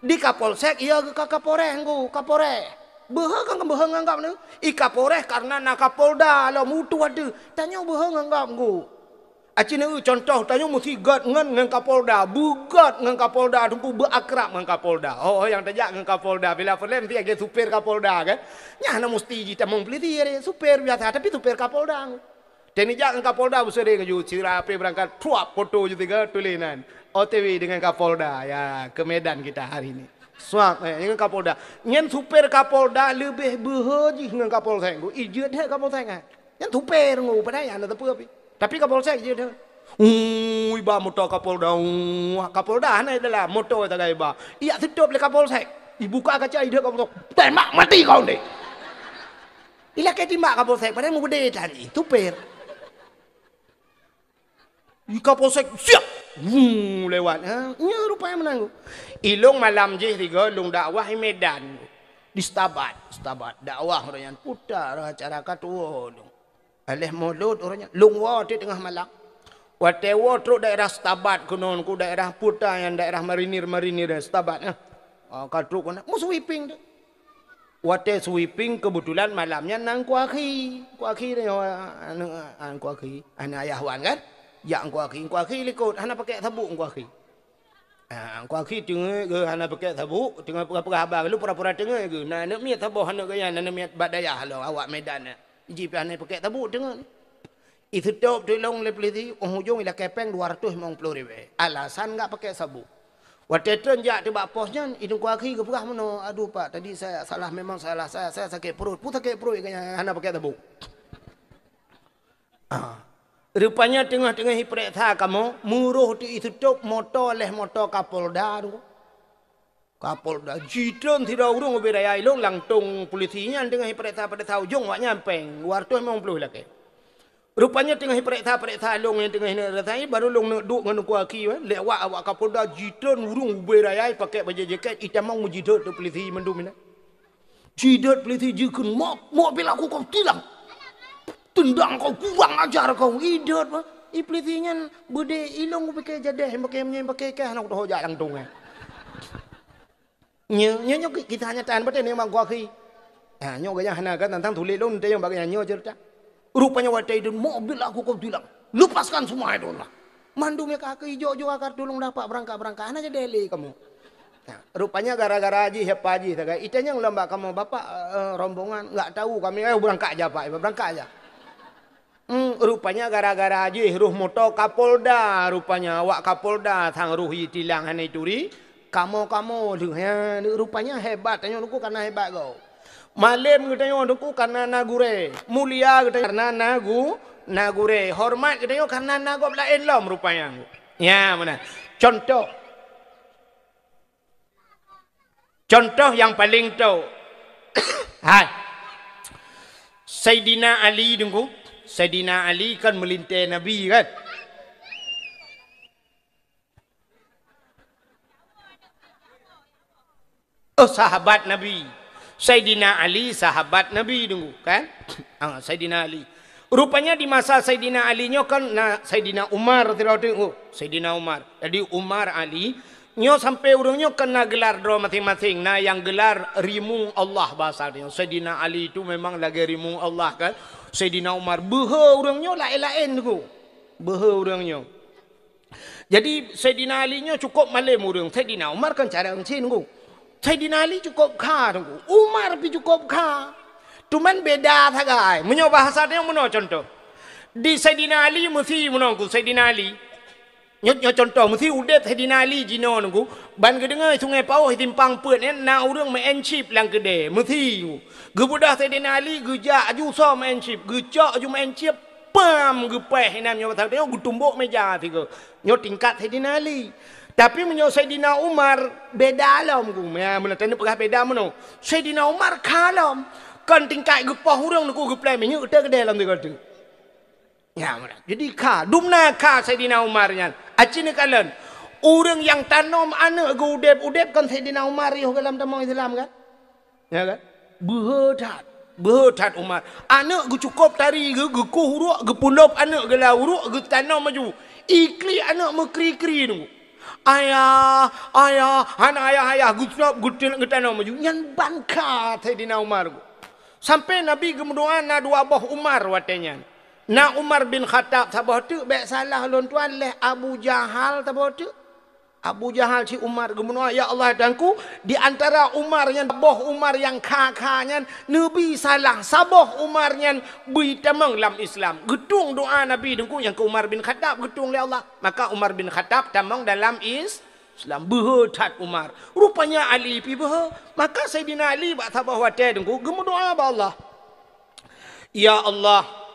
Di kapolsek iya ke kapolres ngku, kapolres. Beha kan beha nganggap ni. I kapolres karena na kapolda lo mutu ada. Tanya beha nganggap ngku. Acina contoh tanya mesti gat dengan Kapolda, bugat dengan Kapolda, tunggu berakrab dengan Kapolda. Oh yang tajak dengan Kapolda, bila film mesti ada supir Kapolda kan? Nyana mesti kita membeli dia supir biasa, tapi supir Kapolda. Dan jak dengan Kapolda besar ke ju, cirape berangkat, tuap foto juga tulisan. OTW dengan Kapolda ya ke Medan kita hari ini. Swap dengan Kapolda. Nyen supir Kapolda lebih berhaji dengan Kapolda. Ijat he Kapolda kan? Nyen supir ngu pada yang ada tepi. Tapi Kapolsek je dia. Iba motor Kapolda. Kapolda ni adalah motor tak iba. Ia tutup le Kapolsek. Dibuka kaca ide Kapolsek. Tembak mati kau ni. Ila ke timbak Kapolsek padahal mu gede tadi. Tupir. Kapolsek siap. Lewat. Nya rupanya menang. Ilung malam je tiga lung dakwah di Medan. Di Stabat. Dakwah orang yang putar acara katuo. Alih mulut orangnya lungwa di tengah malam. Watewo teruk daerah Stabat kunon ku daerah puta yang daerah marinir Stabat nah. Kadruk kena mu sweeping tu. Wate sweeping kebetulan malamnya nang kuaki ni kuaki anak ayah wan kan? Ya kuaki likut hana pakai sabuk kuaki. Kuaki tengah ke hana pakai sabuk tengah pegah abang lu pura-pura tengah ke. Nah nak miat sabuk hana gaya nak miat badaya lo awak Medan nah. Jip ane pakai tabuk tengok ni. Itu top tu long lepeliti hujung ila kepeng 250,000. Alasan enggak pakai sabuk. Waktu tenjak tiba posnya hidung kuaki ke pegah mana. Aduh pak tadi saya salah memang salah saya sakit perut. Pun sakit perut kaya hana pakai tabuk. Rupanya tengah-tengah hiperiksa kamu muruh tu itu top motor leh motor Kapolda tu. Kapolda jidon tidak urung beraya ilong langtung polisinya tengah periksa pada tahu jong wak nyampeng wartu memang puluh lagi. Rupanya tengah periksa ilong yang tengah ini ratai baru long nak duk dengan kuaki lewat awak Kapolda jidon urung beraya pakai baju jaket itam mau jidot tu polisi mendum ini. Jidot polisi jikun mau bila aku kau tilang tendang kau kurang ajar kau idot mah. Iplitinya bude ilong ko pakai jadi pakai anak dah jalan tung nyo kita hanya tahan betul ni mak gua khi nyo gaya hana kan tentang tulis long dia yang bagai nyo cerita rupanya waktu itu mobil aku kau bilang lepaskan semua itu lah mandu mereka kaki hijau akar tolong dapat berangkat anak jadi deli kamu rupanya gara-gara haji hepa haji itanya ngelambak kamu bapak rombongan nggak tahu kami berangkat aja pak berangkat aja rupanya gara-gara haji ruh moto Kapolda rupanya wak Kapolda thang ruh tilang hanai turi kamu rupanya hebat tanya aku karena hebat kau malim katanya aku karena nagure mulia katanya karena nagure hormat katanya karena nagob lain lom rupanya ya mana contoh yang paling tahu hai Sayyidina Ali dengku Sayyidina Ali kan melintai Nabi kan. Oh sahabat Nabi. Sayyidina Ali sahabat Nabi dulu kan. Sayyidina Ali. Rupanya di masa Sayyidina Ali nyo kan Sayyidina Umar Sayyidina Umar. Jadi Umar Ali nyo sampai urungnya kena gelar dua masing-masing. Nah yang gelar rimung Allah bahasanya. Sayyidina Ali itu memang lagi rimung Allah kan. Sayyidina Umar beha orangnya lain-lain tu. Beha orangnya. Jadi Sayyidina Ali nya cukup malam orang. Sayyidina Umar kan cara encin tu. Sayyidina Ali cukup kha tu. Umar pi cukup kha. Cuman beda thagai. Menyo bahasa dia meno contoh. Di Sayyidina Ali mesti menongku Sayyidina Ali. Nyo contoh mesti udet Sayyidina Ali jino nunggu ban kedengar sungai Pauh timpang peut ni na urang main chip lang kede mesti gebudah Sayyidina Ali geja aju so main chip gecak aju main chip pam gepeh nam nyo tadi gutumbuk meja tiga nyo tingkat Sayyidina Ali tapi menyo Sayyidina Umar beda alam ku ya mun tanya pegah beda meno Sayyidina Umar kalam kan tingkat gepah urang ku geplai menyo udah kede lam tiga tu ya, jadi dumna Sayyidina Umar nya. Acini kalian orang yang tanam anak ke udep kan Sayyidina Umar yo dalam tamang Islam kan? Ya kan? Behetat Umar. Anak gu cukup tari gu kuhuruk gu pulop anak ge lauruk gu tanam maju. Ikli anak mekri-kri nu. Ayah, anak ayah gu snop gu tanam maju. Yang bangka Sayyidina Umar. Sampai Nabi gemendoa na dua boh Umar watenya. Na Umar bin Khattab tabah tu baik salah lon tuan leh Abu Jahal tabah tu Abu Jahal si Umar gemunua ya Allah danku di antara Umar yang boh Umar yang kakaknya Nabi salah saboh Umar yang bertamang dalam Islam gedung doa Nabi dengku yang ke Umar bin Khattab gedung oleh Allah maka Umar bin Khattab tamang dalam Islam behetat Umar rupanya Ali pi behe maka Sayyidina Ali bak tabah wate dengku gemunua ba Allah ya Allah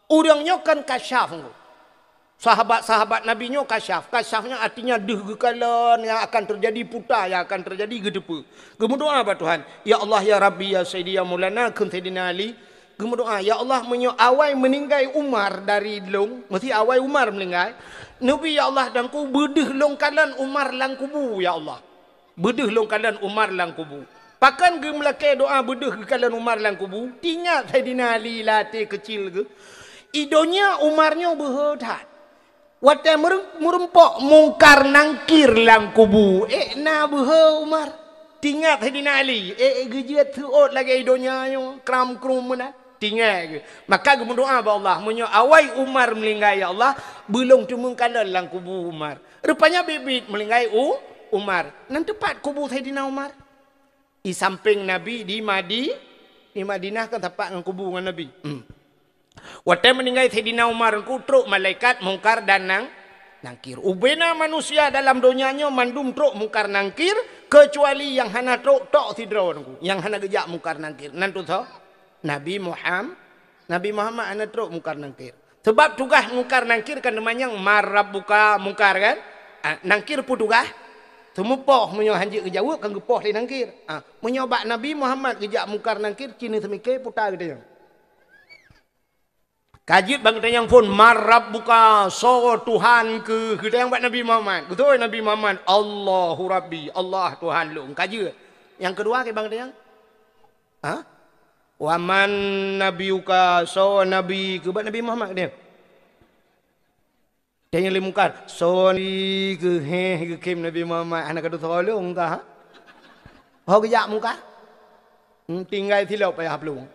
orangnya kan kasyaf. Sahabat-sahabat Nabi nya kasyaf. Kasyafnya artinya dehgekalan yang akan terjadi putar, yang akan terjadi gedepa. Gemudoa apa Tuhan? Ya Allah ya Rabbi ya Sayyidi ya Maulana kun Sayyidina Ali. Gemudoa ya Allah menyo awai meninggai Umar dari long, mesti awai Umar meninggai. Nabi ya Allah dan ku bedeh longkalan Umar lang kubu ya Allah. Bedeh longkalan Umar lang kubu. Pakan ge melake doa bedeh longkalan Umar lang kubu. Tingat Sayyidina Ali latih kecil ke. Idonya Umarnya behedat. Wate merempok mungkar nangkir lang kubu. Na behe Umar. Tinggal Sayyidina Ali. Gejiat tuot lagi idonya yo kram krum mana. Tinggal. Maka berdoa ba Allah menyo awai Umar melinggai ya Allah belum tumungkalan lang kubu Umar. Rupanya bibit melinggai Umar. Nan tepat kubu Sayyidina Umar. Di samping Nabi di Madinah kan tepat dengan kubu dengan Nabi. Waktu meninggal Sayyidina Umar ku truk malaikat mungkar dan nangkir. Ubena manusia dalam dunianya mandum truk mungkar nangkir kecuali yang hana truk tok tidro yang hana gejak mungkar nangkir. Nanti tu Nabi Muhammad hana truk mungkar nangkir. Sebab tugas mungkar nangkir kan namanya marabbuka mungkar kan. Nangkir pun tugas. Temupoh menyo hanji kejawab kan gepoh di nangkir. Menyobak Nabi Muhammad gejak mungkar nangkir kini semike putar gitu. Kajit bang kita yang pun marab buka so Tuhan ke kita yang buat Nabi Muhammad. Betul Nabi Muhammad Allahu Rabbi Allah Tuhan lu. Kajit. Yang kedua ke bang kita yang Waman nabiuka so nabi ke buat Nabi Muhammad dia. Tanya le mungkar. Sorry ke ke kim Nabi Muhammad anak kadu tolong tah. Hok ya mungkar. Tinggal thilau payah pelung.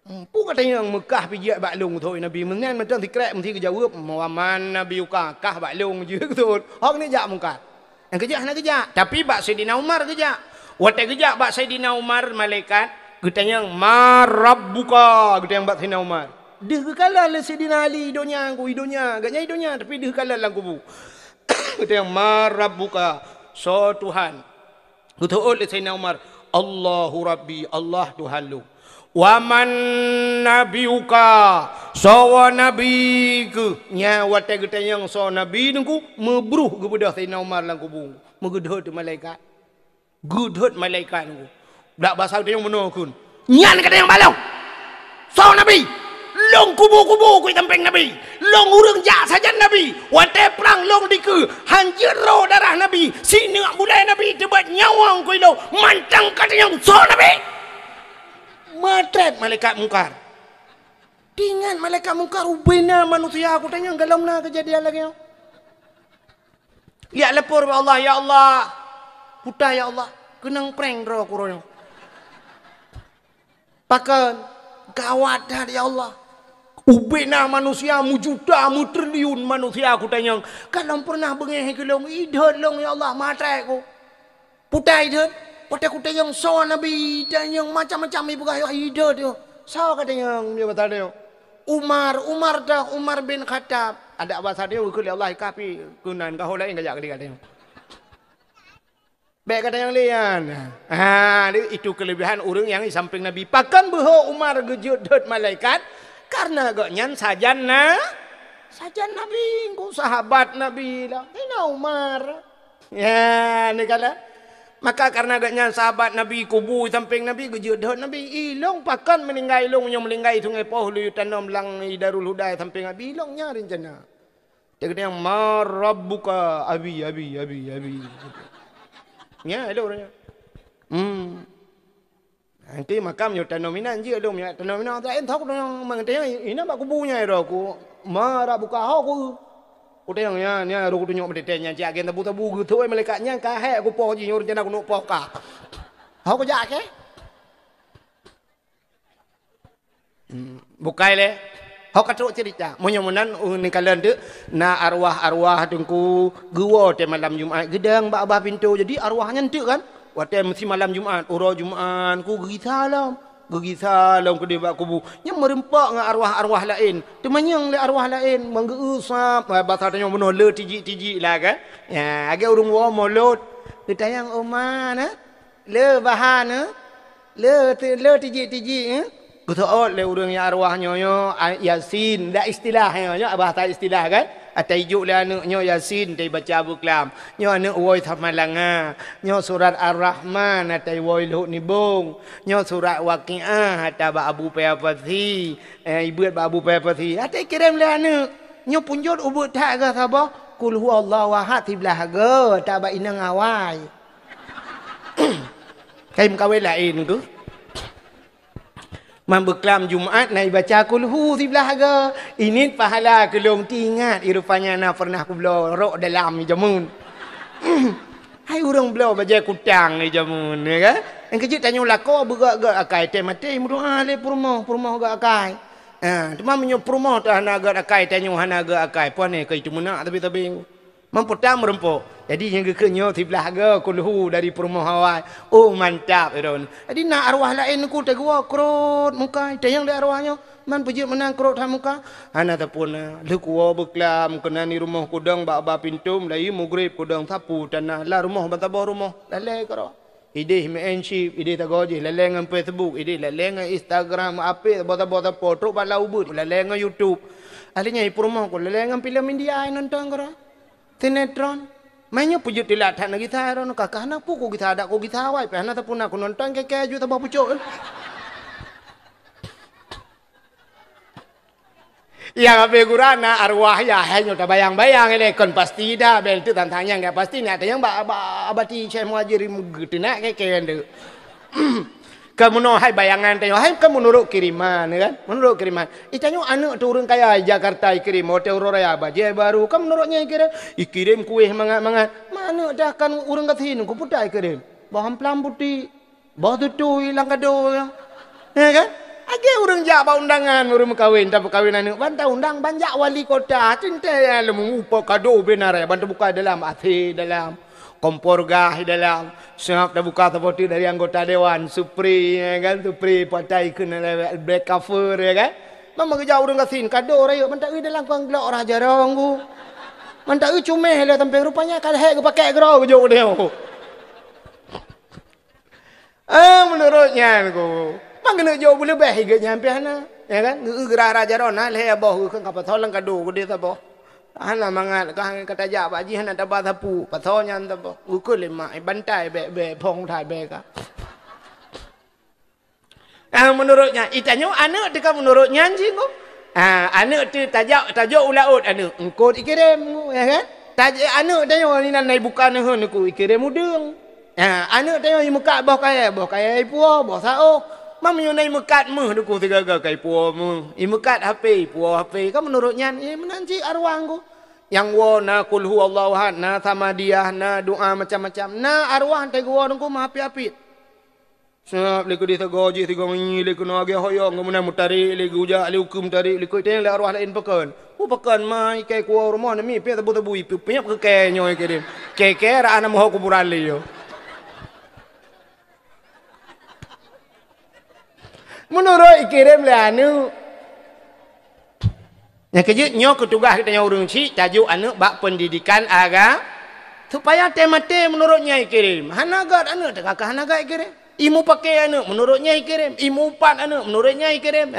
Pu katanya yang Mekah pergi bak long thôi Nabi menen macam tikrek mesti kejawab Muhammad Nabi ukah bak long je betul. Hok ni jak mungkar. Yang kejak nak kejak. Tapi bak Sayyidina Umar kejak. Waktu kejak bak Sayyidina Umar malaikat katanya ma rabbuka katanya bak Sayyidina Umar. Dia kekala lah Sayyidina Ali hidupnya agaknya hidupnya tapi dia kekala dalam kubur. Katanya ma rabbuka so Tuhan. Betul Sayyidina Umar Allahu Rabbi Allah Tuhan lu. Waman nabiuka sawa nabi ke nya wate kita yang so nabi nungku mebruh kepada Sayyidina Umar lang kubung megedhot malaikat gudhot malaikat nungku dak bahasa dia yang menokun nyan kata yang balong so nabi long kubu-kubu ku tampeng nabi long urang ja saja nabi wate perang long diku hancur roh darah nabi sini budaya nabi tebat nyawang ku lo mantang kata yang so nabi matret malaikat mungkar. Dengan malaikat mungkar ubena manusia aku tanya galam na kejadian lagi. Ya lepur Allah ya Allah. Putai ya Allah. Kenang prank roh kuronya. Pakan gawat dah ya Allah. Ubena manusia mujuta mutriliun manusia aku tanya. Kalau pernah bengeh kelong idhot long ya Allah matret ku. Putai idhot. Pada kuda yang so Nabi dan yang macam-macam ibu gaya hidup tu. So kata yang dia kata dia. Umar bin Khattab. Ada bahasa dia ukul Allah kapi kunan kau lain kajak dia kata. Baik kata yang lain. Itu kelebihan orang yang di samping Nabi. Pakan bahwa Umar gejut malaikat karena agaknya sajan Nabi, ku sahabat Nabi lah. Ini Umar. Ya, ni kala. Maka karena agaknya sahabat Nabi kubu samping Nabi gejudhot Nabi ilong pakan meninggai ilong yang melinggai sungai Pohlu tanam lang Darul Huda samping Nabi ilongnya rencana. Dia kata yang marabbuka abi. Ya ada orangnya. Nanti makam yo tanominan je dong ya tanominan tak entok dong mengerti ini bak kubunya ero ku marabbuka aku. Udah yang nya ro tunjuk medetenya cak gen tabu gitu malaikatnya kahe aku poh ji nyur jana aku poh ka. Hau ko jak ke? Bukai le. Hau katruk cerita. Munyamunan ni kalian tu na arwah-arwah tungku guwa te malam Jumaat gedang bak pintu jadi arwahnya entuk kan. Waktu mesti malam Jumaat, uro Jumaat ku gigi salam ke dia kubu yang merempak dengan arwah-arwah lain temanyang le arwah lain menggeusap bahasa tanya benar le tiji lah kan ya agak urung wa molot ditayang omana le bahana le tiji betul le urang yang arwahnya Yasin dak istilahnya bahasa istilah kan atajuk le anaknya Yasin dia baca buklam nyo anak woi thamalanga nyo surat Ar-Rahman atai woi lut nibung nyo surat Waqiah ata ba Abu Payafasi ibu ba Abu Payafasi atai kirim le anak nyo punjut ubut tak ke sabah kul huwallahu ahad tiblah ge ta ba inang awai kaim kawe lain tu Membeklam Jumaat naik baca kulhu sebelah harga. Ini pahala kelong tingat. Irupanya nak pernah aku belau rok dalam ni jamun. Hai orang belau baca kutang ni jamun. Ya kan? Yang kecil tanya lako bergerak-gerak akai. Teh mati mudah le purmah gak akai. Cuma menyo purmah tu hana gak akai. Tanya hana gak akai. Puan ni kai cuma nak tapi. Memputar merempuk. Jadi yang kekenyo sebelah harga kulhu dari purmah hawai. Oh mantap iron. Jadi nak arwah lain ku tegua krut muka. Tayang le arwahnya man pejit menang krut ha muka. Ana tapun le kuwa beklam kena ni rumah kudang ba pintu mulai maghrib kudang sapu tanah la rumah bantabah rumah lale karo. Ide menship ide tagoji lale ngan Facebook ide lale ngan Instagram apa bota foto bala ubut lale ngan YouTube. Alinya purmah ku lale ngan filem India nonton karo. Sinetron. Mainnya pujut dilat nak gitar ron kakak nak puku gitar ada ko gitar wai pernah tapun aku nonton ke keju tambah pucuk. Yang abe gurana arwah ya hanya tak bayang-bayang ele kon pasti dah bel tu tantangnya enggak pasti nak tayang abati saya muajiri mugete nak ke ende. Kamu no hai bayangan tanya, hai kamu menurut kiriman kan? Menurut kiriman. Itanya anak tu orang kaya Jakarta kirim hotel raya baju baru. Kamu menurutnya kirim kue mangat. Mana dah kan orang katin ku putai kirim. Bahan pelam putih. Bah tu hilang kado ya. Ya kan? Age orang jawab undangan orang kawin tapi kawin anak bantah undang banyak wali kota. Cinta ya lemu upa kado benar ya. Bantu buka dalam hati dalam kompor gah dalam siap dah buka seperti dari anggota dewan Supri ya kan Supri patai kena black cover ya kan mama kerja orang kasin kado raya mantak dalam kau gelak orang jarang ku mantak cumeh lah sampai rupanya kalhek ke pakai gerau jauh dia menurutnya ku mangkena jauh boleh baik ke nyampe hana ya kan gerah raja rona leh boh kan kapal tolong kado ku dia sabo Hana mangat kah kata jak baji hana dapat sapu pasonya entah ukul lima bantai be pong thai be ka menurutnya itanya anak dekat menurutnya anjing ko anak tu tajuk ulaut anak engkau dikirim ya kan tajuk anak tanya ni nan nai bukan hen ku kirim mudeng anak tanya muka boh kaya puo boh sao mam yo nai mekat meh ku tiga kai puo meh imekat HP puo HP kan menurutnya menanci arwah ku yang na kul huwallahu ahad na tamadiyah na doa macam-macam na arwah tai gua ku mah api-api sebab liku di tegoji tiga ngi liku no age hoyong kemudian mutari liku ja liku mutari liku teng arwah lain pekan pekan mai kai ku rumah ni pe tabu ipu penyap ke ke nyoy kirim ke ra ana moh kuburan li yo menurut kirim lah anu yang kejut nyok ketugas kita yang urung cik tajuk anak bak pendidikan agama supaya temate menurutnya kirim hanagat anak kakak hanagat kirim imu pakai anak menurutnya kirim imu upat anak menurutnya kirim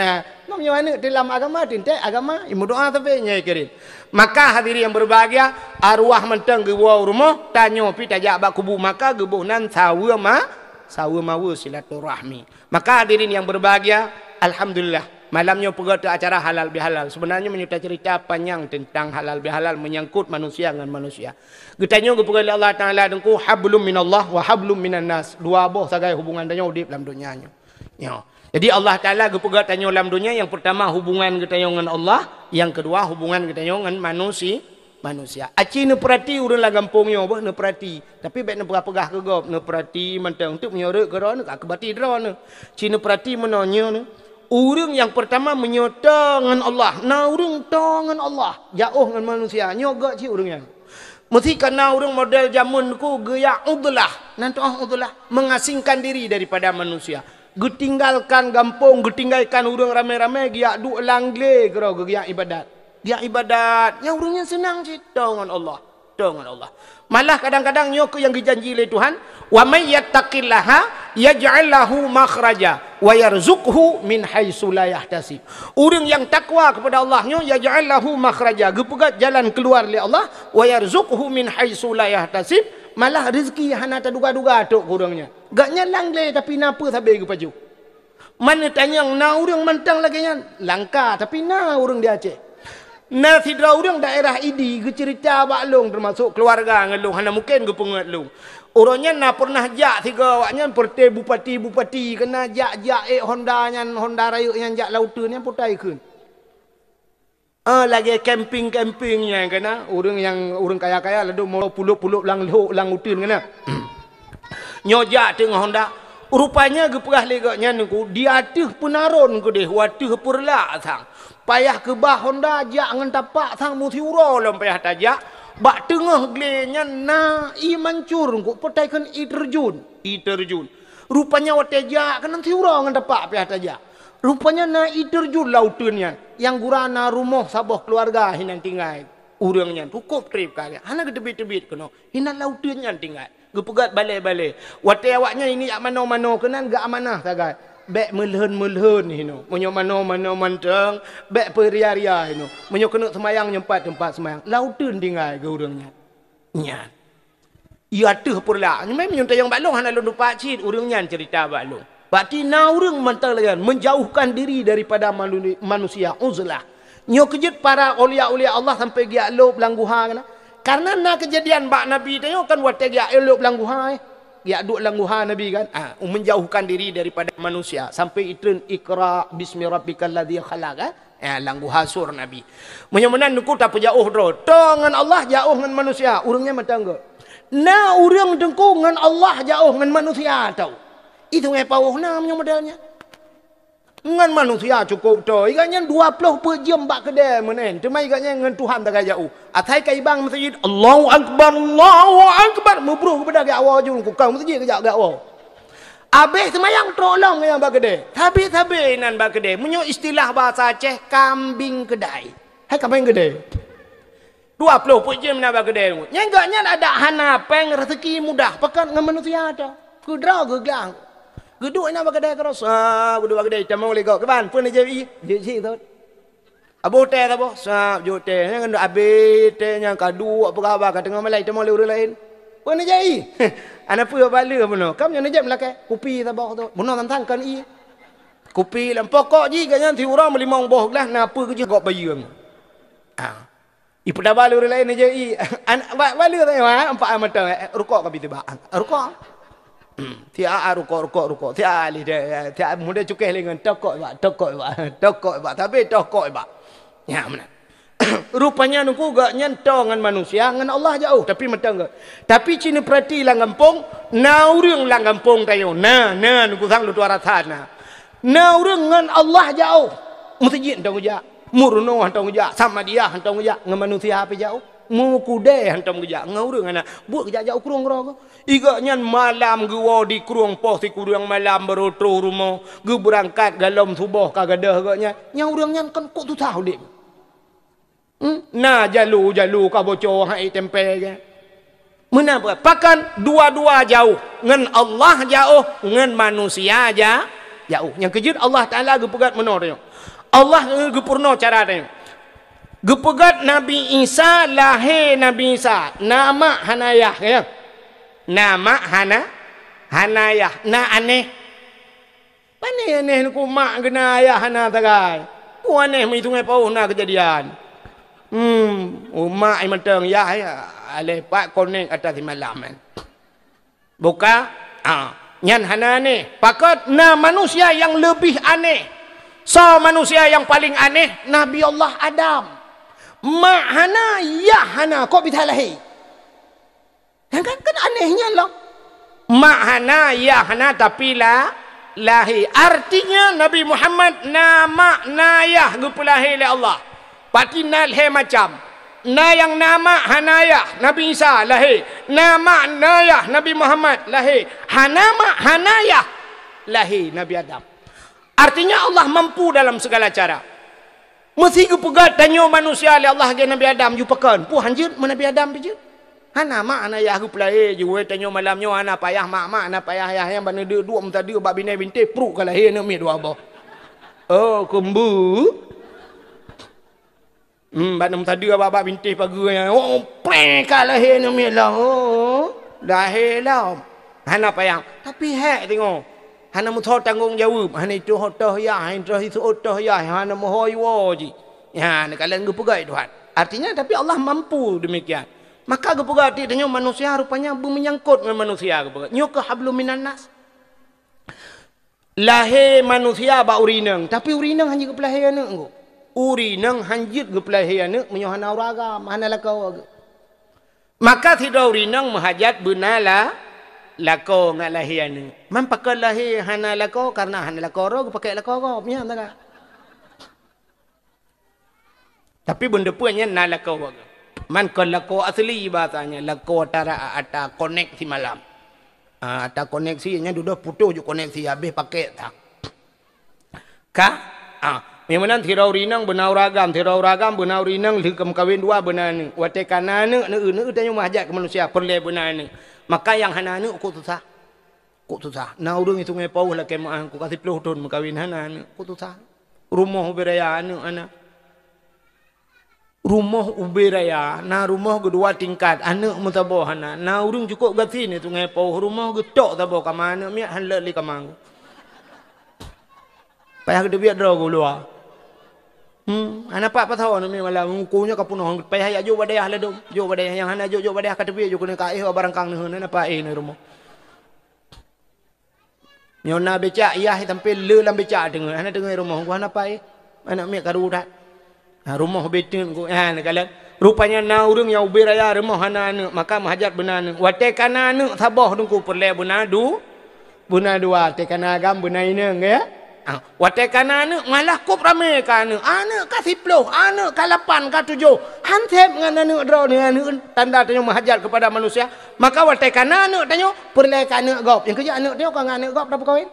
namanya anak dalam agama tinta agama imu doa tapi nya kirim maka hadiri yang berbahagia arwah mentang ke rumah tanya pi tajak bak kubu maka gebuh nan sawa mawa silaturahmi. Maka hadirin yang berbahagia, alhamdulillah malamnya pergi acara halal bihalal. Sebenarnya menyertai cerita panjang tentang halal bihalal menyangkut manusia dengan manusia. Getanya pergi Allah Taala dengku hablum minallah wa hablum minan nas. Dua boh sagai hubungan tanya udip dalam dunianya. Ya. Jadi Allah Taala pergi tanya dalam dunia yang pertama hubungan getanya dengan Allah, yang kedua hubungan getanya dengan manusia. Aci ne perhati urang lah gampungnya bah ne perhati. Tapi baik ne pegah ke gop ne perhati mentang untuk menyorek ke ron ke bati dron ne. Ci ne perhati menanya ne. Urang yang pertama menyota dengan Allah. Na urang dengan Allah. Jauh dengan manusia. Nyoga ci urangnya. Mesti karena urang model zaman ku gaya udlah. Nanti udlah mengasingkan diri daripada manusia. Getinggalkan gampung, getinggalkan urang ramai-ramai giak du langle ke ro giak ibadat. Dia ibadat, yang urangnya senang je dengan Allah. Malah kadang-kadang nyok yang dijanji oleh Tuhan, wa may yattaqillaha yaj'al lahu makhraja wa yarzuqhu min haitsu la yahtasib. Urang yang takwa kepada Allah nya yaj'al lahu makhraja, gepegat jalan keluar oleh Allah, wa yarzuqhu min haitsu la yahtasib, malah rezeki hana terduga-duga tok urangnya. Gaknya langle tapi napa sabe ke paju. Mana tanya na urang mentang lagi nya langka tapi na urang dia Aceh. Nah, sidra urang daerah idi ke cerita baklong termasuk keluarga ngelung hana mungkin ke pengat long. Orangnya na pernah jak tiga awaknya perti bupati kena jak Honda Raya yang jak lautan yang putai keun. Lagi campingnya kena orang kaya-kaya lalu mau puluk lang utun kena. Nyojak tengah Honda. Rupanya geperah legaknya nunggu dia tuh penaron ke deh watuh perla sang. Payah ke bah Honda jak ngan tapak sang mutiuro lom payah tajak. Bak tengah glenya na i mancur ku petaikan i terjun. Rupanya watejak kan mutiuro ngan tapak payah tajak. Rupanya na i terjun lautunnya yang gurana rumah sabah keluarga hinan tinggal. Urangnya cukup trip kali. Hana gedebit-debit kena. Hinan lautunnya tinggal. Gepegat balai-balai. Wate awaknya ini yak mano-mano kenan gak amanah sagai. Bek melhen hino. Menyo mano-mano manteng, bek peria-ria hino. Menyo kena semayang tempat semayang. Lautun tinggal ke urangnya. Nya. Ia tuh pula. Memang menyo tayang balong hana lundu pakcit urangnya cerita balong. Berarti na urang mantang layan menjauhkan diri daripada manusia uzlah. Nyo kejut para ulia-ulia Allah sampai giak lo belangguha kana. Karena na kejadian bak Nabi tanya kan wate giak elok belangguha. ya duk langguha Nabi kan, menjauhkan diri daripada manusia sampai itu ikra bismi rabbikal ladzi khalaq kan. Langguha sur Nabi. Menyemenan ku tak jauh dro. Dengan Allah jauh dengan manusia, urangnya matangga. Na urang dengku dengan Allah jauh dengan manusia tahu. Itu ngepauh namanya modalnya. Dengan manusia cukup tu. Igaknya 20 per jam bak kedai menen. Cuma igaknya dengan Tuhan tak jauh. Atai kai bang masjid Allahu akbar Allahu akbar mubruh kepada gak awal jung ku kau masjid ke gak awal. Habis semayang tolong yang bak kedai. Habis nan bak kedai. Menyo istilah bahasa Aceh kambing kedai. Hai kambing kedai. 20 per jam nak bak kedai. Nyagaknya ada hanapeng rezeki mudah pekan dengan manusia tu. Kudra geglang. Geduk nak berkedai keras. Geduk berkedai. Camang boleh kau. Keban. Pun dia jadi. Jadi tu. Abu teh tak apa. Sap. Jut teh. Yang kena habis tehnya. Kadu. Apa khabar. Kata dengan malai. Camang boleh orang lain. Pun dia jadi. Anak apa bala pun. Kamu yang najab melakai. Kopi tak apa tu. Benar tentang kan iya. Kopi lah. Pokok je. Kanya nanti orang melimang boh lah. Napa kerja kau bayi kamu. Ibu dah bala orang lain jadi. Bala tak ya. Empat mata. Rukuk kau tiba. Rukuk. Tiap rukuk. Tiap ali dia. Tiap muda cukai lengan tokok ba. Tapi tokok ba. Ya mana? Rupanya nuku gak nyentong dengan manusia dengan Allah jauh. Tapi matang gak. Tapi cina perhati lang kampung. Naurung lang kampung tayo. Nuku sang lu tuara sana. Naurung dengan Allah jauh. Masjid hantong ujak. Murno hantong ujak. Sama dia hantong ujak. Dengan manusia apa jauh? Mukudai hantam kerja ngaurang anak buat kerja jauh kurung kurang igaknya malam gua di kurung pos di kurung malam berotro rumah gu berangkat galam subuh kagadah agaknya nyaurangnya kan kok tu tahu dik nah jalu ka bocor hai tempe ke menapa pakan dua-dua jauh ngan Allah jauh ngan manusia aja jauh yang kejut Allah Taala gu pegat menor Allah gu purno cara dia gepegat Nabi Isa lahir Nabi Isa nama Hanayah ya. Nama Hanayah na aneh. Pane aneh ku mak gena ayah hana tagai. Ku aneh menghitung apa na kejadian. Mak ai mentang ya ale pak konek atas malam kan. Buka nyan hana aneh. Pakat na manusia yang lebih aneh. So manusia yang paling aneh Nabi Allah Adam. Mak hana ya hana kok bisa lahir kan anehnya lah mak hana ya hana tapi lahir artinya Nabi Muhammad nama nayah gupulahir oleh Allah pati nalhe macam na yang nama hanayah Nabi Isa lahir nama nayah Nabi Muhammad lahir hanayah lahir Nabi Adam artinya Allah mampu dalam segala cara. Mesti ku pegat tanya manusia oleh Allah ke Nabi Adam ju pekan. Pu hanjut Nabi Adam je. Hana mak ana ya ku pelai je we tanya malamnya ana payah mak ana payah ayah yang bana dua mta dia bab bini binti pru kala he ne mi dua abah. Oh kumbu. Bana mta dia bab binti pagi oh pre kala he ne mi lah. Oh dah he lah. Hana payah. Tapi hek tengok. Hana muthor tanggung jawab. Hana itu hotoh ya, hana itu hotoh ya, hana mohoi woji. Ya, nak kalian gepegai Tuhan. Artinya tapi Allah mampu demikian. Maka gepegai tanya manusia rupanya menyangkut dengan manusia gepegai. Nyo ke hablum minan nas. Lahir manusia ba urinang, tapi urinang hanya kepelahir anak engko. Urinang hanjit kepelahir anak menyohana uraga, mana lakau. Maka tidak urinang menghajat benala lako ngat lahir ni. Man pakai lahir hana lako karena hana lako ro pakai lako ro punya tak. Tapi benda punya na lako ro. Man kon lako asli bahasanya lako ata koneksi malam. Ata koneksinya duduk putus je koneksi habis pakai tak. Memang tirau rinang benau ragam benau rinang likam kawin dua benar ni. Wate kana ne tanya mahajat ke manusia perle benar ni. Maka yang hana anak kok susah. Nah urang itu ngepau lah kemah aku kasih 10 tahun kawin hana anak kok susah. Rumah uberaya anak. Rumah uberaya, nah rumah kedua tingkat anak mutabo hana. Nah urang cukup gati ni tu ngepau rumah getok tabo ka mana mi halal li kamang. Payah gede biar draw luar. Anak pak tahu ni malam kunya kapunoh payah ya jo badai lah dom. Jo badai yang hana jo badai ka tepi jo kena kaih barang kang ni apa ni rumah. Nyona becak ayah tampil le dalam becak dengar. Ana dengar rumah gua apa anak mek karu dah. Rumah betun ku kalian. Rupanya na urang yang ubi raya rumah ana anu maka mahajat benar. Wate kana anu sabah dungku perle bunadu. Bunadu wate kana agam bunaina ya. Wate kana anu malah kup rame kana. Anu ka 10, anu ka 8 ka 7. Hantep ngan anu dro ni anu tanda tanya mahajat kepada manusia. Maka wate kana anu tanya perle kana gop. Yang kerja anu dia ka ngan anu gop dah perkahwin.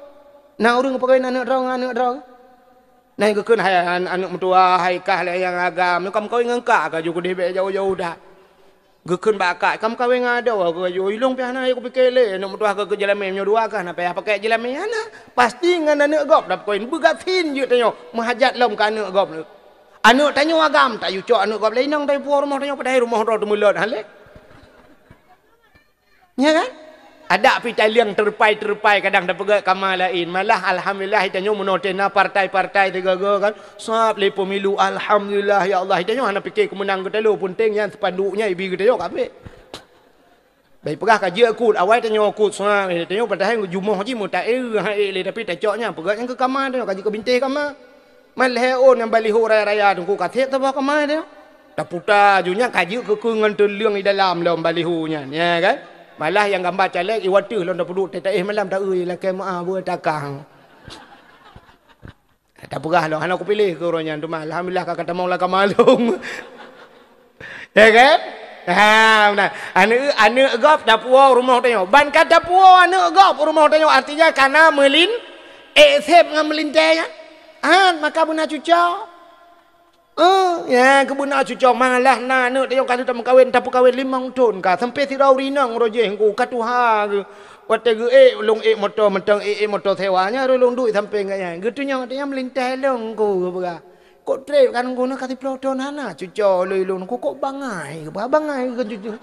Na urang perkahwin anu dro ngan anu dro. Nai keun hai anak mentua hai kah yang agam kam kawin ngangka ka ju kudebe jauh-jauh dah. Gekeun bakak kam kawin ngada wa ka ju ilung pi ana aku pikir le anak mentua ke jelame nyo dua kah na payah pakai jelame ana. Pasti ngan anak gop dap koin begatin je tanyo mahajat lom ka anak gop. Anak tanyo agam tak yu cok anak gop lainang tai puar rumah tanyo padai rumah ro temulut halek. Ya kan? Ada pitaliang terpai kadang dah pegat kamar lain. Malah alhamdulillah hitanyo menotena partai-partai tiga-tiga kan. Sab le pemilu alhamdulillah ya Allah hitanyo hana fikir kemenang ke telu penting yang sepanduknya ibi ke tayo kape. Baik pegah kaji akut awal tanyo akut sab hitanyo padahal jumuh ji mutai le tapi tacoknya pegat yang ke kamar tayo kaji ke bintih kamar. Malah on yang baliho raya-raya tungku katek tahu kamar tayo. Tak putar junya kaji ke kungan teliang di dalam lom balihonya ya kan. Malah yang gambar caleg iwatu lon dah perlu tak malam tak euy lah ke maaf buat takang. Tak perah lah anak aku pilih ke orangnya tu malah alhamdulillah kata mau lah kamalung. Ya kan? Ha benar. Anu gop dah puau rumah tanya. Ban kata puau anu gop rumah tanya artinya karena melin sep ngam melintai ya. Maka benar cucau. Ya kebuna cucok malah na anu tayong katu tam kawin tapu kawin 5 tahun ka sampai tirau rinang roje ku katuha ke wate ge long motor mentang motor sewanya long duit sampai ngaya getunya dia melintai long ku bega kok tre kan guna kati ploton hana cucok lelong ku kok bangai ke cucok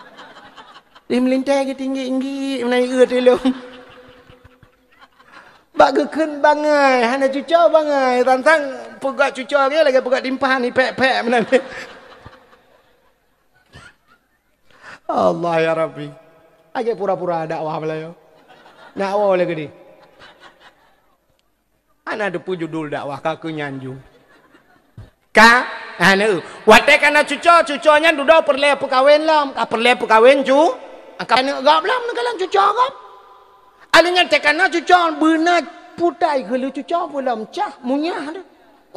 dia melintai ke tinggi-tinggi naik ge telong bak gekeun bangai hana cucok bangai tantang pegat cucok ge lagi pegat dimpahan ni pek-pek menan. Allah ya Rabbi. Age pura-pura dakwah belayo. Dakwah lagi di. Ana depu judul dakwah ka ke nyanjung. Ka anu wate kana cucoknya dudo perle pekawin lam ka perle pekawin cu akane gap lam nagalan cucok gap. Alinya tekana cucok beuna putai gelu cucok pulam cah munyah dah.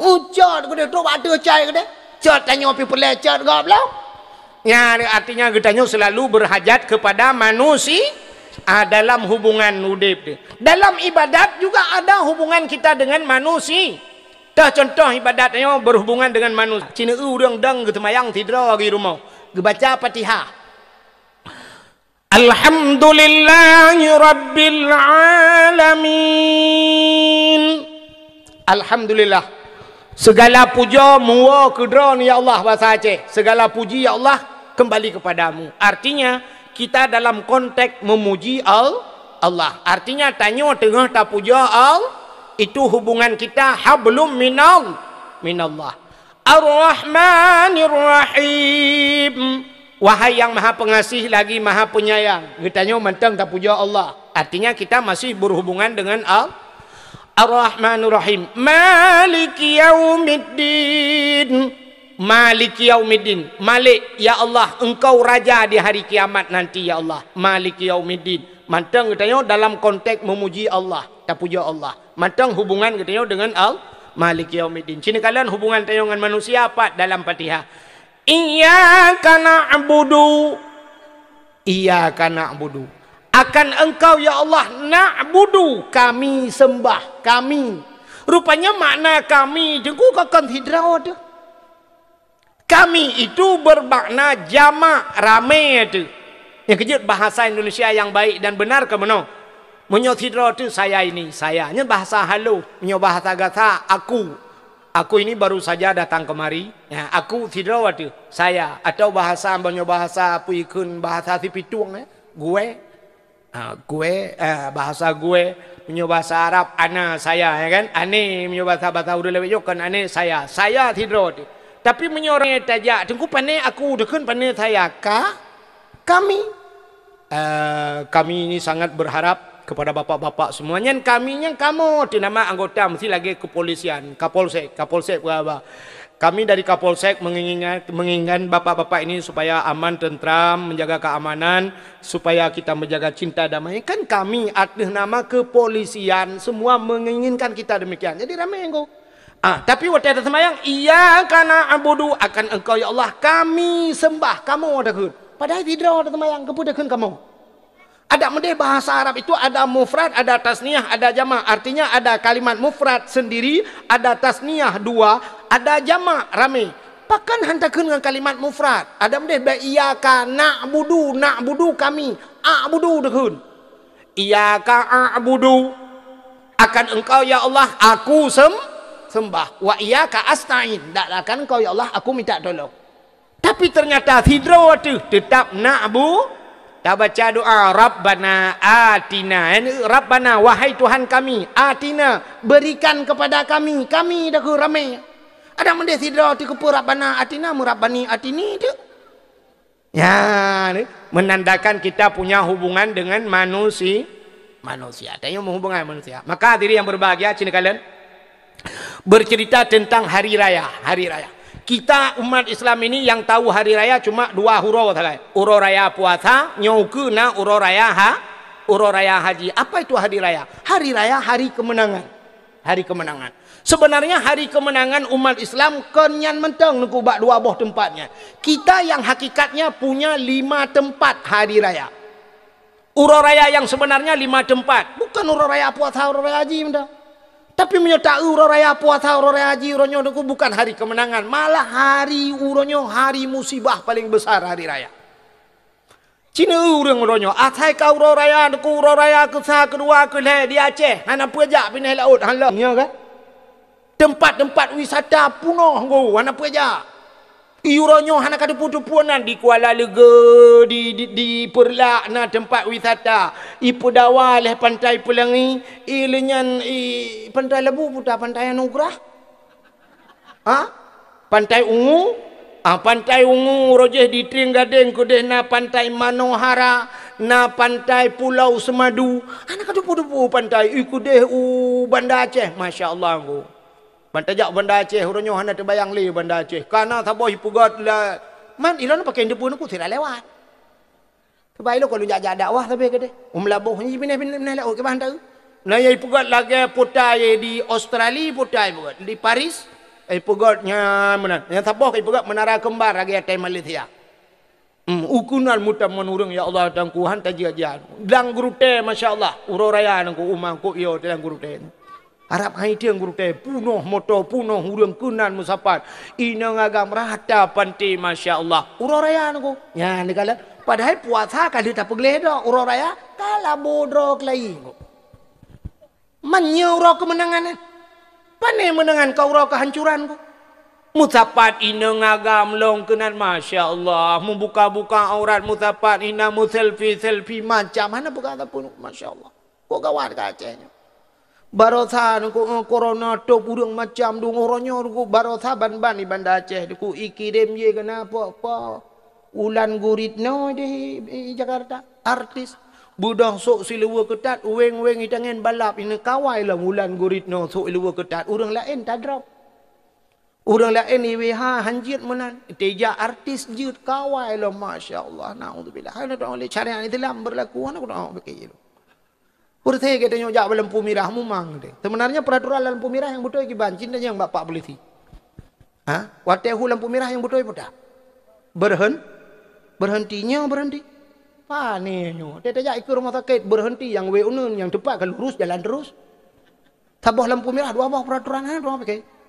Ucot gede tu ada cai gede. Cot tanya pi pelecot gap lam. Ya artinya gedanyo selalu berhajat kepada manusia dalam hubungan udip dia. Dalam ibadat juga ada hubungan kita dengan manusia. Dah contoh ibadatnya berhubungan dengan manusia. Cina urang dang getemayang tidra di rumah. Gebaca Fatihah. Alhamdulillahi Rabbil Alamin. Alhamdulillah. Segala puja muwa kedron ya Allah bahasa Aceh. Segala puji ya Allah kembali kepadamu. Artinya kita dalam konteks memuji Allah. Artinya tanya tengah tak puja Allah itu hubungan kita hablum minallah. Ar-Rahmanir Rahim. Wahai yang maha pengasih lagi maha penyayang. Kitanya mentang tak puja Allah. Artinya kita masih berhubungan dengan Allah. Ar-Rahmanir Rahim. Maliki yaumiddin. Maliki yaumiddin. Malik ya Allah, engkau raja di hari kiamat nanti ya Allah. Maliki yaumiddin. Mentang kitanya dalam konteks memuji Allah, tak puja Allah. Mentang hubungan kitanya dengan Allah. Maliki yaumiddin. Sini kalian hubungan kitanya dengan manusia apa dalam Fatihah? Iyyaka na'budu. Iyyaka na'budu. Akan engkau ya Allah na'budu, kami sembah, kami. Rupanya makna kami jengku akan hidraw tu. Kami itu bermakna jamak, ramai tu. Yang kejut bahasa Indonesia yang baik dan benar ke mana? Menyot hidraw tu saya ini, saya. Ini bahasa halu, menyot bahasa gata aku. Aku ini baru saja datang kemari. Ya, aku tidak waktu saya atau bahasa banyak bahasa apa ikun bahasa si pitung gue, bahasa gue punya bahasa Arab ana saya ya kan, ane punya bahasa udah lebih kan ane saya tidak waktu. Tapi menyorang tajak, tunggu pane aku dekun pane saya kami ini sangat berharap kepada bapak-bapak semuanya, kami yang kamu di nama anggota mesti lagi kepolisian, Kapolsek berapa. Kami dari Kapolsek menginginkan bapak-bapak ini supaya aman, tentram, menjaga keamanan, supaya kita menjaga cinta damai. Kan kami atas nama kepolisian semua menginginkan kita demikian. Jadi ramai engkau. Tapi waktu ada sembahyang, iya karena abudu akan engkau ya Allah kami sembah kamu ada kun. Padahal tidak ada sembahyang kepudakan kamu. Ada model bahasa Arab itu ada mufrad, ada tasniyah, ada jama'. Artinya ada kalimat mufrad sendiri, ada tasniyah dua, ada jama' ramai. Bahkan hantarkan dengan kalimat mufrad. Ada model iyyaka na'budu kami, a'budu dekun. Iyyaka a'budu akan engkau ya Allah aku sembah. Wa iyyaka asta'in. Tak akan engkau ya Allah aku minta tolong. Tapi ternyata hidro tu tetap na'bu. Tak baca doa Rabbana atina. Ini Rabbana wahai Tuhan kami, atina berikan kepada kami dah ke ramai. Ada mendes tidak tu ke Rabbana atina murabbani atini tu. Ya, menandakan kita punya hubungan dengan manusia. Ada yang menghubungkan manusia. Maka diri yang berbahagia cina kalian bercerita tentang hari raya. Kita umat Islam ini yang tahu hari raya cuma dua huruf saja. Uro raya puasa, nyoku na uro raya haji. Apa itu hari raya? Hari raya hari kemenangan. Sebenarnya hari kemenangan umat Islam kenyan mentang nekubak dua boh tempatnya. Kita yang hakikatnya punya 5 tempat hari raya. Uro raya yang sebenarnya 5 tempat. Bukan uro raya puasa, uro raya haji benda. Tapi menyertai uro raya puasa, uro raya haji, uronyo itu bukan hari kemenangan. Malah hari uronyo hari musibah paling besar hari raya. Cina uronyo. Atai kau uro raya, deku uro raya kesah kedua ke di Aceh. Hana pejak pindah laut. Hana kan? Tempat-tempat wisata punoh go. Hana pejak. Uronyo hana kada putu-punan di Kuala Lega, di Perlak na tempat wisata. Ipudawa leh pantai Pelangi, ilenyan pantai Lebu putar pantai Anugerah. Pantai Ungu, pantai Ungu rojeh di Tringgadeng kudeh na pantai Manohara, na pantai Pulau Semadu. Hana kada putu-putu pantai ikudeh Banda Aceh, masya-Allah go. Bantajak Banda Aceh, uronyo hana terbayang li Banda Aceh. Karena saboh ipugat lah. Man, ilan pakai depu aku tidak lewat. Kebaik lo kalau jajak dakwah tapi kede. Labuh ni pindah laut ke bandar. Nah, ipugat lagi putai di Australia putai ipugat. Di Paris, ipugatnya mana? Yang saboh ipugat menara kembar lagi atai Malaysia. Ukunan mutam menurung ya Allah dan Tuhan taji-ajian. Dang gurute masya-Allah. Uro raya nangku umang ku iyo dang gurute. Arab hai tiang guru teh punoh moto punoh urang kunan musapat ina ngagam rata panti masya-Allah uro raya nangku ya negala padahal puasa kali tak pegleh dah uro raya kala bodrok lai mannya uro kemenangan pane menangan kau uro kehancuran ku musapat ina ngagam long kunan masya-Allah membuka-buka aurat musapat ina mu selfie macam mana buka pun masya-Allah kok gawat ka Acehnya. Barotha nuku corona to burung macam dung oronyo nuku barotha ban di Banda Aceh nuku ikirim ye kenapa apa ulan guritno di Jakarta artis budah sok silewa ketat weng itangen balap ini kawai lah ulan guritno sok silewa ketat urang lain tak drop urang lain IWH hanjit menan teja artis jut kawai lah masya-Allah naudzubillah hana oleh cara ini dalam berlaku ana kudu begitu. Purthe katanya jak lampu merah mumang deh. Sebenarnya peraturan lampu merah yang betul kiban cinta yang bapak polisi. Waktu lampu merah yang betul putar. Berhenti. Panenyo. Dia tak ikut rumah sakit berhenti yang weunun yang tepat kan lurus jalan terus. Taboh lampu merah dua bawah peraturan dua pakai.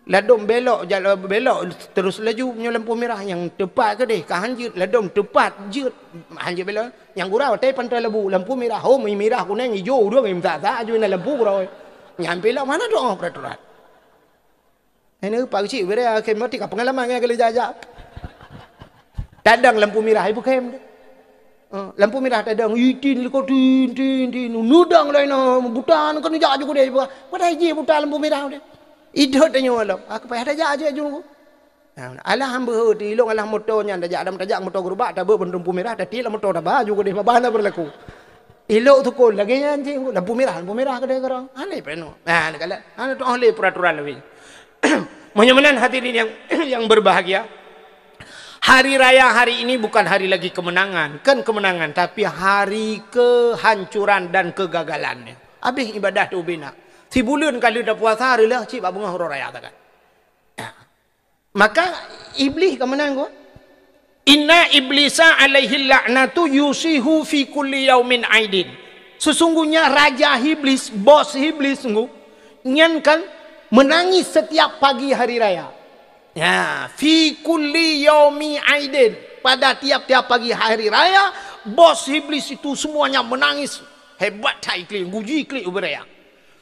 Ladom belok jalan belok terus laju punya lampu merah yang tepat ke deh kahanjut ladom tepat jut hanjut belok yang gurau teh pantai Lebu lampu merah merah kuning hijau dua ngim tak aju na lampu gurau nyampe lah mana doang peraturan ini pagi cik bere kem mati ka pengalaman yang kali jajak tadang lampu merah ibu kem lampu merah tadang itin ko tin nudang lain butan kan jajak juga deh pada hiji butan lampu merah deh Idot tanya malam. Aku payah tajak aja jung. Alah hamba di long alah motornya tajak adam tajak motor gerobak tak ber lampu merah tadi lah motor dah baju ko deh babana berlaku. Elok tu kol lagi anjing lampu merah kedai korang. Aneh penuh. Nah, kalau tu oleh peraturan lebih. Mudah-mudahan hadirin yang berbahagia. Hari raya hari ini bukan hari lagi kemenangan, kan kemenangan, tapi hari kehancuran dan kegagalannya. Habis ibadah tu bina. Si bulan kali dah puasa hari lah cik bunga huru raya tak kan. Maka iblis kemenang gua. Inna iblisa alaihi la'natu yusihu fi kulli yaumin aidin. Sesungguhnya raja iblis, bos iblis sungguh nyankan menangis setiap pagi hari raya. Ya, fi kulli yaumi aidin. Pada tiap-tiap pagi hari raya, bos iblis itu semuanya menangis. Hebat taikli, guji kli uberaya.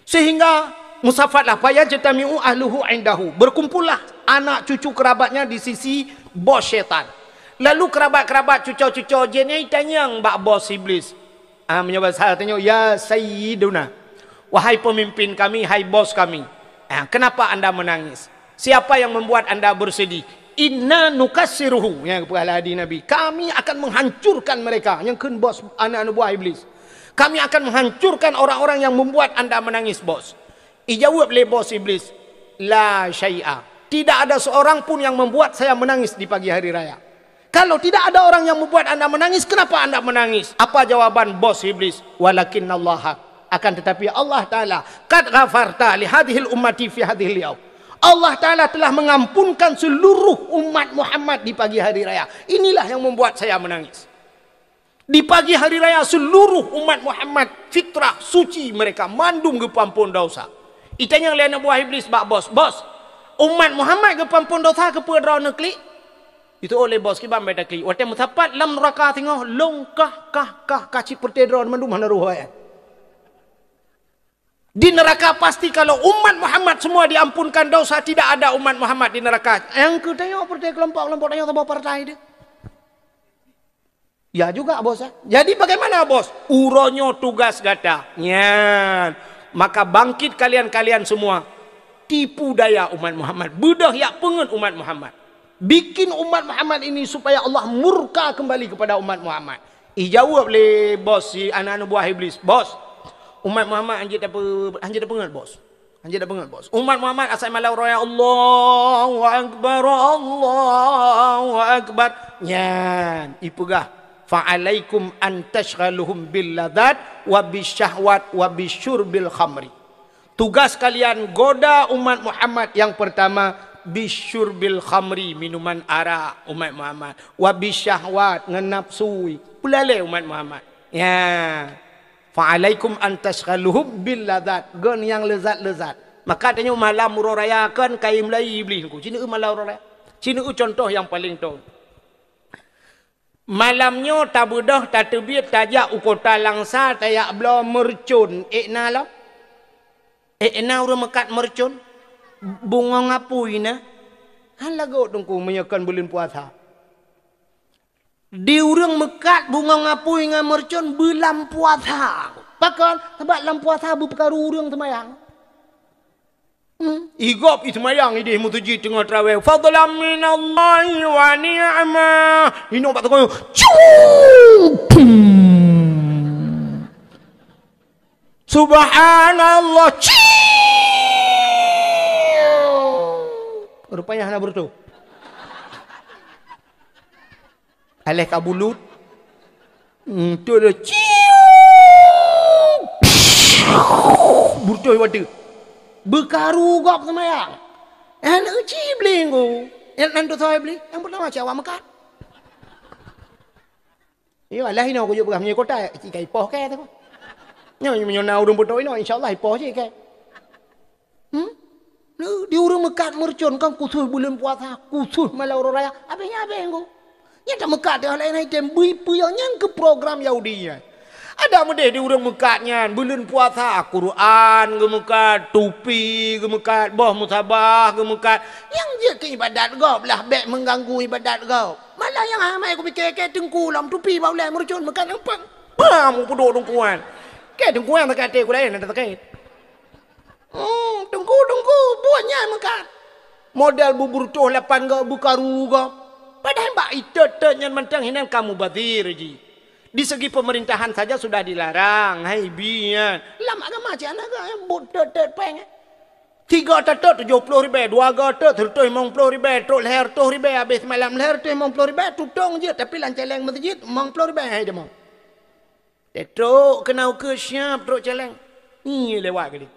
Sehingga musafatlah payah jatami'u ahluhu indahu. Berkumpullah anak cucu kerabatnya di sisi bos syaitan. Lalu kerabat-kerabat cucu-cucu jenis tanya mbak bos iblis. Menjawab saya tanya, ya sayyiduna. Wahai pemimpin kami, hai bos kami. Kenapa anda menangis? Siapa yang membuat anda bersedih? Inna nukassiruhu. Ya, kepala hadi Nabi. Kami akan menghancurkan mereka. Yang kan bos anak-anak buah iblis. Kami akan menghancurkan orang-orang yang membuat anda menangis bos. Ijawab oleh bos iblis. La syai'a. Tidak ada seorang pun yang membuat saya menangis di pagi hari raya. Kalau tidak ada orang yang membuat anda menangis, kenapa anda menangis? Apa jawaban bos iblis? Walakinnallaha. Akan tetapi Allah Ta'ala qad ghafarta li hadhil ummati fi hadhil yaum. Allah Ta'ala telah mengampunkan seluruh umat Muhammad di pagi hari raya. Inilah yang membuat saya menangis. Di pagi hari raya seluruh umat Muhammad fitrah suci mereka mandum ke pampun dosa. Itanya yang lain buah iblis bak bos. Bos, umat Muhammad ke pampun dosa ke pedra nekli. Itu oleh bos kibam beda kli. Waktu mutapat lam neraka tengok longkah kacik pertedron mandum mana ruhaya. Di neraka pasti kalau umat Muhammad semua diampunkan dosa, tidak ada umat Muhammad di neraka. Yang ketanya partai kelompok-kelompok tanya tambah partai dia. Ya juga bos. Jadi bagaimana bos? Uronyo tugas gata. Nyan. Maka bangkit kalian-kalian semua. Tipu daya umat Muhammad. Bedah ya pengen umat Muhammad. Bikin umat Muhammad ini supaya Allah murka kembali kepada umat Muhammad. Ijawab oleh bos si anak-anak buah iblis. Bos, umat Muhammad anjir dah pengen bos. Anjir dah pengen bos. Umat Muhammad asal malau raya Allahu Akbar, Allahu Akbar. Nyan, ipegah. Fa'alaikum an tashghaluhum bil ladat wa bisyahwat wa bisyurbil khamri. Tugas kalian goda umat Muhammad yang pertama bisyurbil khamri, minuman arak umat Muhammad, wa bisyahwat ngenapsui pulale umat Muhammad. Ya, fa'alaikum an tashghaluhum bil ladat, gon yang lezat-lezat. Maka tanya malam murayakan kai Melayu iblis ku. Cina malam raya. Cina contoh yang paling tahu. Malamnya tak bedah tak terbit tajak ukota langsa tayak bela mercun. Ekna lah. Ekna urang mekat mercun. Bunga ngapui na halago tungku menyakan bulan puasa di urang mekat bunga ngapui dengan mercon bulan puasa pakan sebab lam puasa bu perkara urang temayang igop itu mayang ide mutuji tengah tarawih fadlan minallahi wa ni'mah ino pak tengok subhanallah rupanya hana bertu. Aleh kabulut. Tu ada ciu. Bertu waduh. Bekaru gap semayang. Anak kecil beli ko. Yang nanti saya beli. Yang pertama cawak mekat. Iya lah ini aku juga punya kota. Cik ipoh ke tu. Nyo menyona urang betul ini insyaallah ipoh je ke. Di urang mekat mercon kan khusus bulan puasa, khusus malam raya. Abangnya abang ko. Nya tak mekat dah lain item bui puyanya ke program Yahudi. Ada mede di urang mekatnya bulan puasa Quran ge mekat, tupi ge mekat, boh musabah ge mekat. Yang je ke ibadat kau belah bek mengganggu ibadat kau. Malah yang amai aku fikir ke tengkulam tupi baulai mercon mekat nampak. Pam puduk tengkuan. Ke tengkuan tak kate ku lain tak kait. Tunggu buatnya mekat. Modal bubur toh 8 go buka ruga. Padahal mbak itu nyan mentang hinan kamu badir ji. Di segi pemerintahan saja sudah dilarang. Hai bian. Lama agama macam mana kan? Bodoh peng. 3 tetot 70 ribu, 2 tetot 50 ribu, truk leher 100 ribu, habis malam leher 50 ribu, tutong je. Tapi lanceleng masjid 50 ribu, hai dia mau. Truk kena ukur siap truk celeng. Ni lewat kali.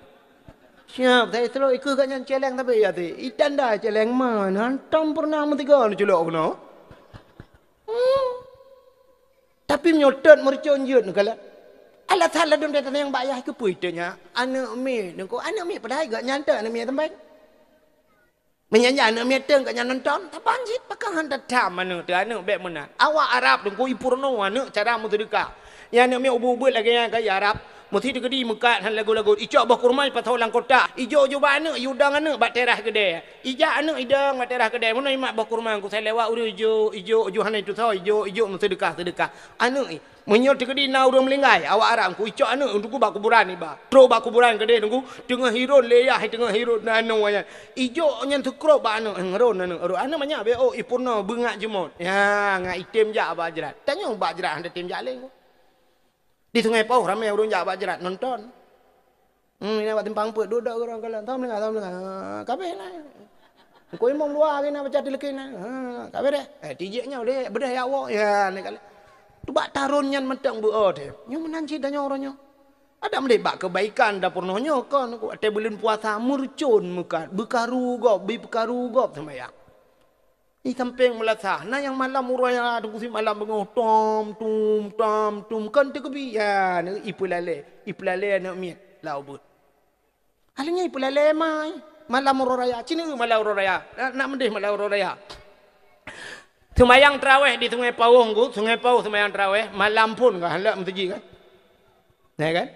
Siap, saya terus ikut kat yang celeng tapi ya tu. Itan dah celeng mana? Hantam pernah mentiga ni celok kena. Tapi menyotot mercon je ni kalau. Allah Ta'ala dum datang yang bayar ke puitanya. Anak mi nengko anak mi padahal gak nyanta anak mi tempat. Menyanyi anak mi teng gak nonton. Tapan jit pakang hantar tam mana tu anak bek mana. Awak Arab nengko ipurno anak cara mu sedekah. Yang anak mi ubul lagi yang kaya Arab. Mesti digedi mekat han lagu-lagu icok bah kurma patau lang kota. Ijo jo ba anak yudang anak bat terah gede. Ija anak idang bat terah gede. Mun imak bah kurma ku saya lewat uru ijo han itu tahu ijo mesti sedekah. Anak menyot digedi na urang melinggai. Awak Arab ku icok anak untuk ku ba kuburan ni ba. Tro ba kuburan gede nunggu tengah hirun leyah tengah hirun nanu aya. Ijo nyen tukro ba anak ngeron anak banyak be oh ipurna bengak jemot. Ya ngai item ja ba jerat. Tanya ba jerat hande tim ja leng. Di Sungai Pauh ramai orang jawab jerat nonton. Ini buat timpang put duduk orang kalau tahu dengar. Kabeh lah. Kau imam luar kena baca dilekina. Kabeh deh. Tijeknya udah bedah ya awak ya ni kali. Tu bak tarunnya mentang buat deh. Nyo menanci dah orangnya. Ada mendebak kebaikan dapur nonyo kan. Aku ada bulan puasa murcun muka. Bekaru gop, bekaru gop sama ya. Ini samping melasah. Nah yang malam uraya tunggu si malam bengong tom kan tekebi ya ipulale anak miat lau but. Halnya ipulale mai malam uraya cina malam uraya nak mendeh malam uraya. Semayang tarawih di Sungai Pauh Sungai Pauh semayang tarawih malam pun kan halak masjid kan. Nah kan?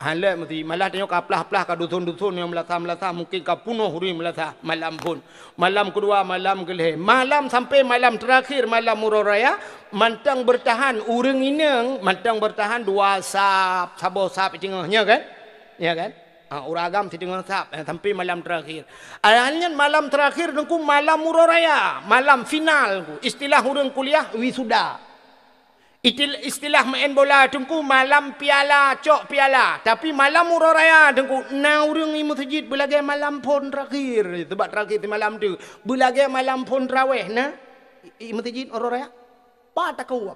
Halak mesti malah tengok kaplah-plah ka dusun-dusun yang melasah mungkin ka punuh huri melasah malam pun. Malam kedua malam kelih. Malam sampai malam terakhir malam muraraya mantang bertahan urang ineng mantang bertahan 2 sap sabo sap tengahnya kan? Ya kan? Uragam di tengah sap sampai malam terakhir. Akhirnya malam terakhir nengku malam muraraya, malam final istilah urang kuliah wisuda. Istilah main bola tengku malam piala cok piala tapi malam muraraya tengku na urang i masjid belagai malam pon terakhir sebab terakhir di malam tu belagai malam pon tarawih na i masjid muraraya patah kau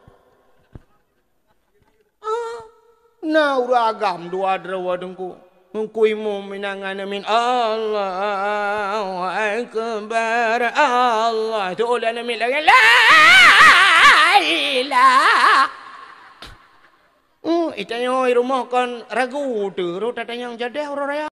na uragam dua drawa tengku mengku imam minangan min Allahu akbar Allah tu oleh min lagi la ilah. Itanya rumah kan ragu tu, rota tanya jadi orang raya.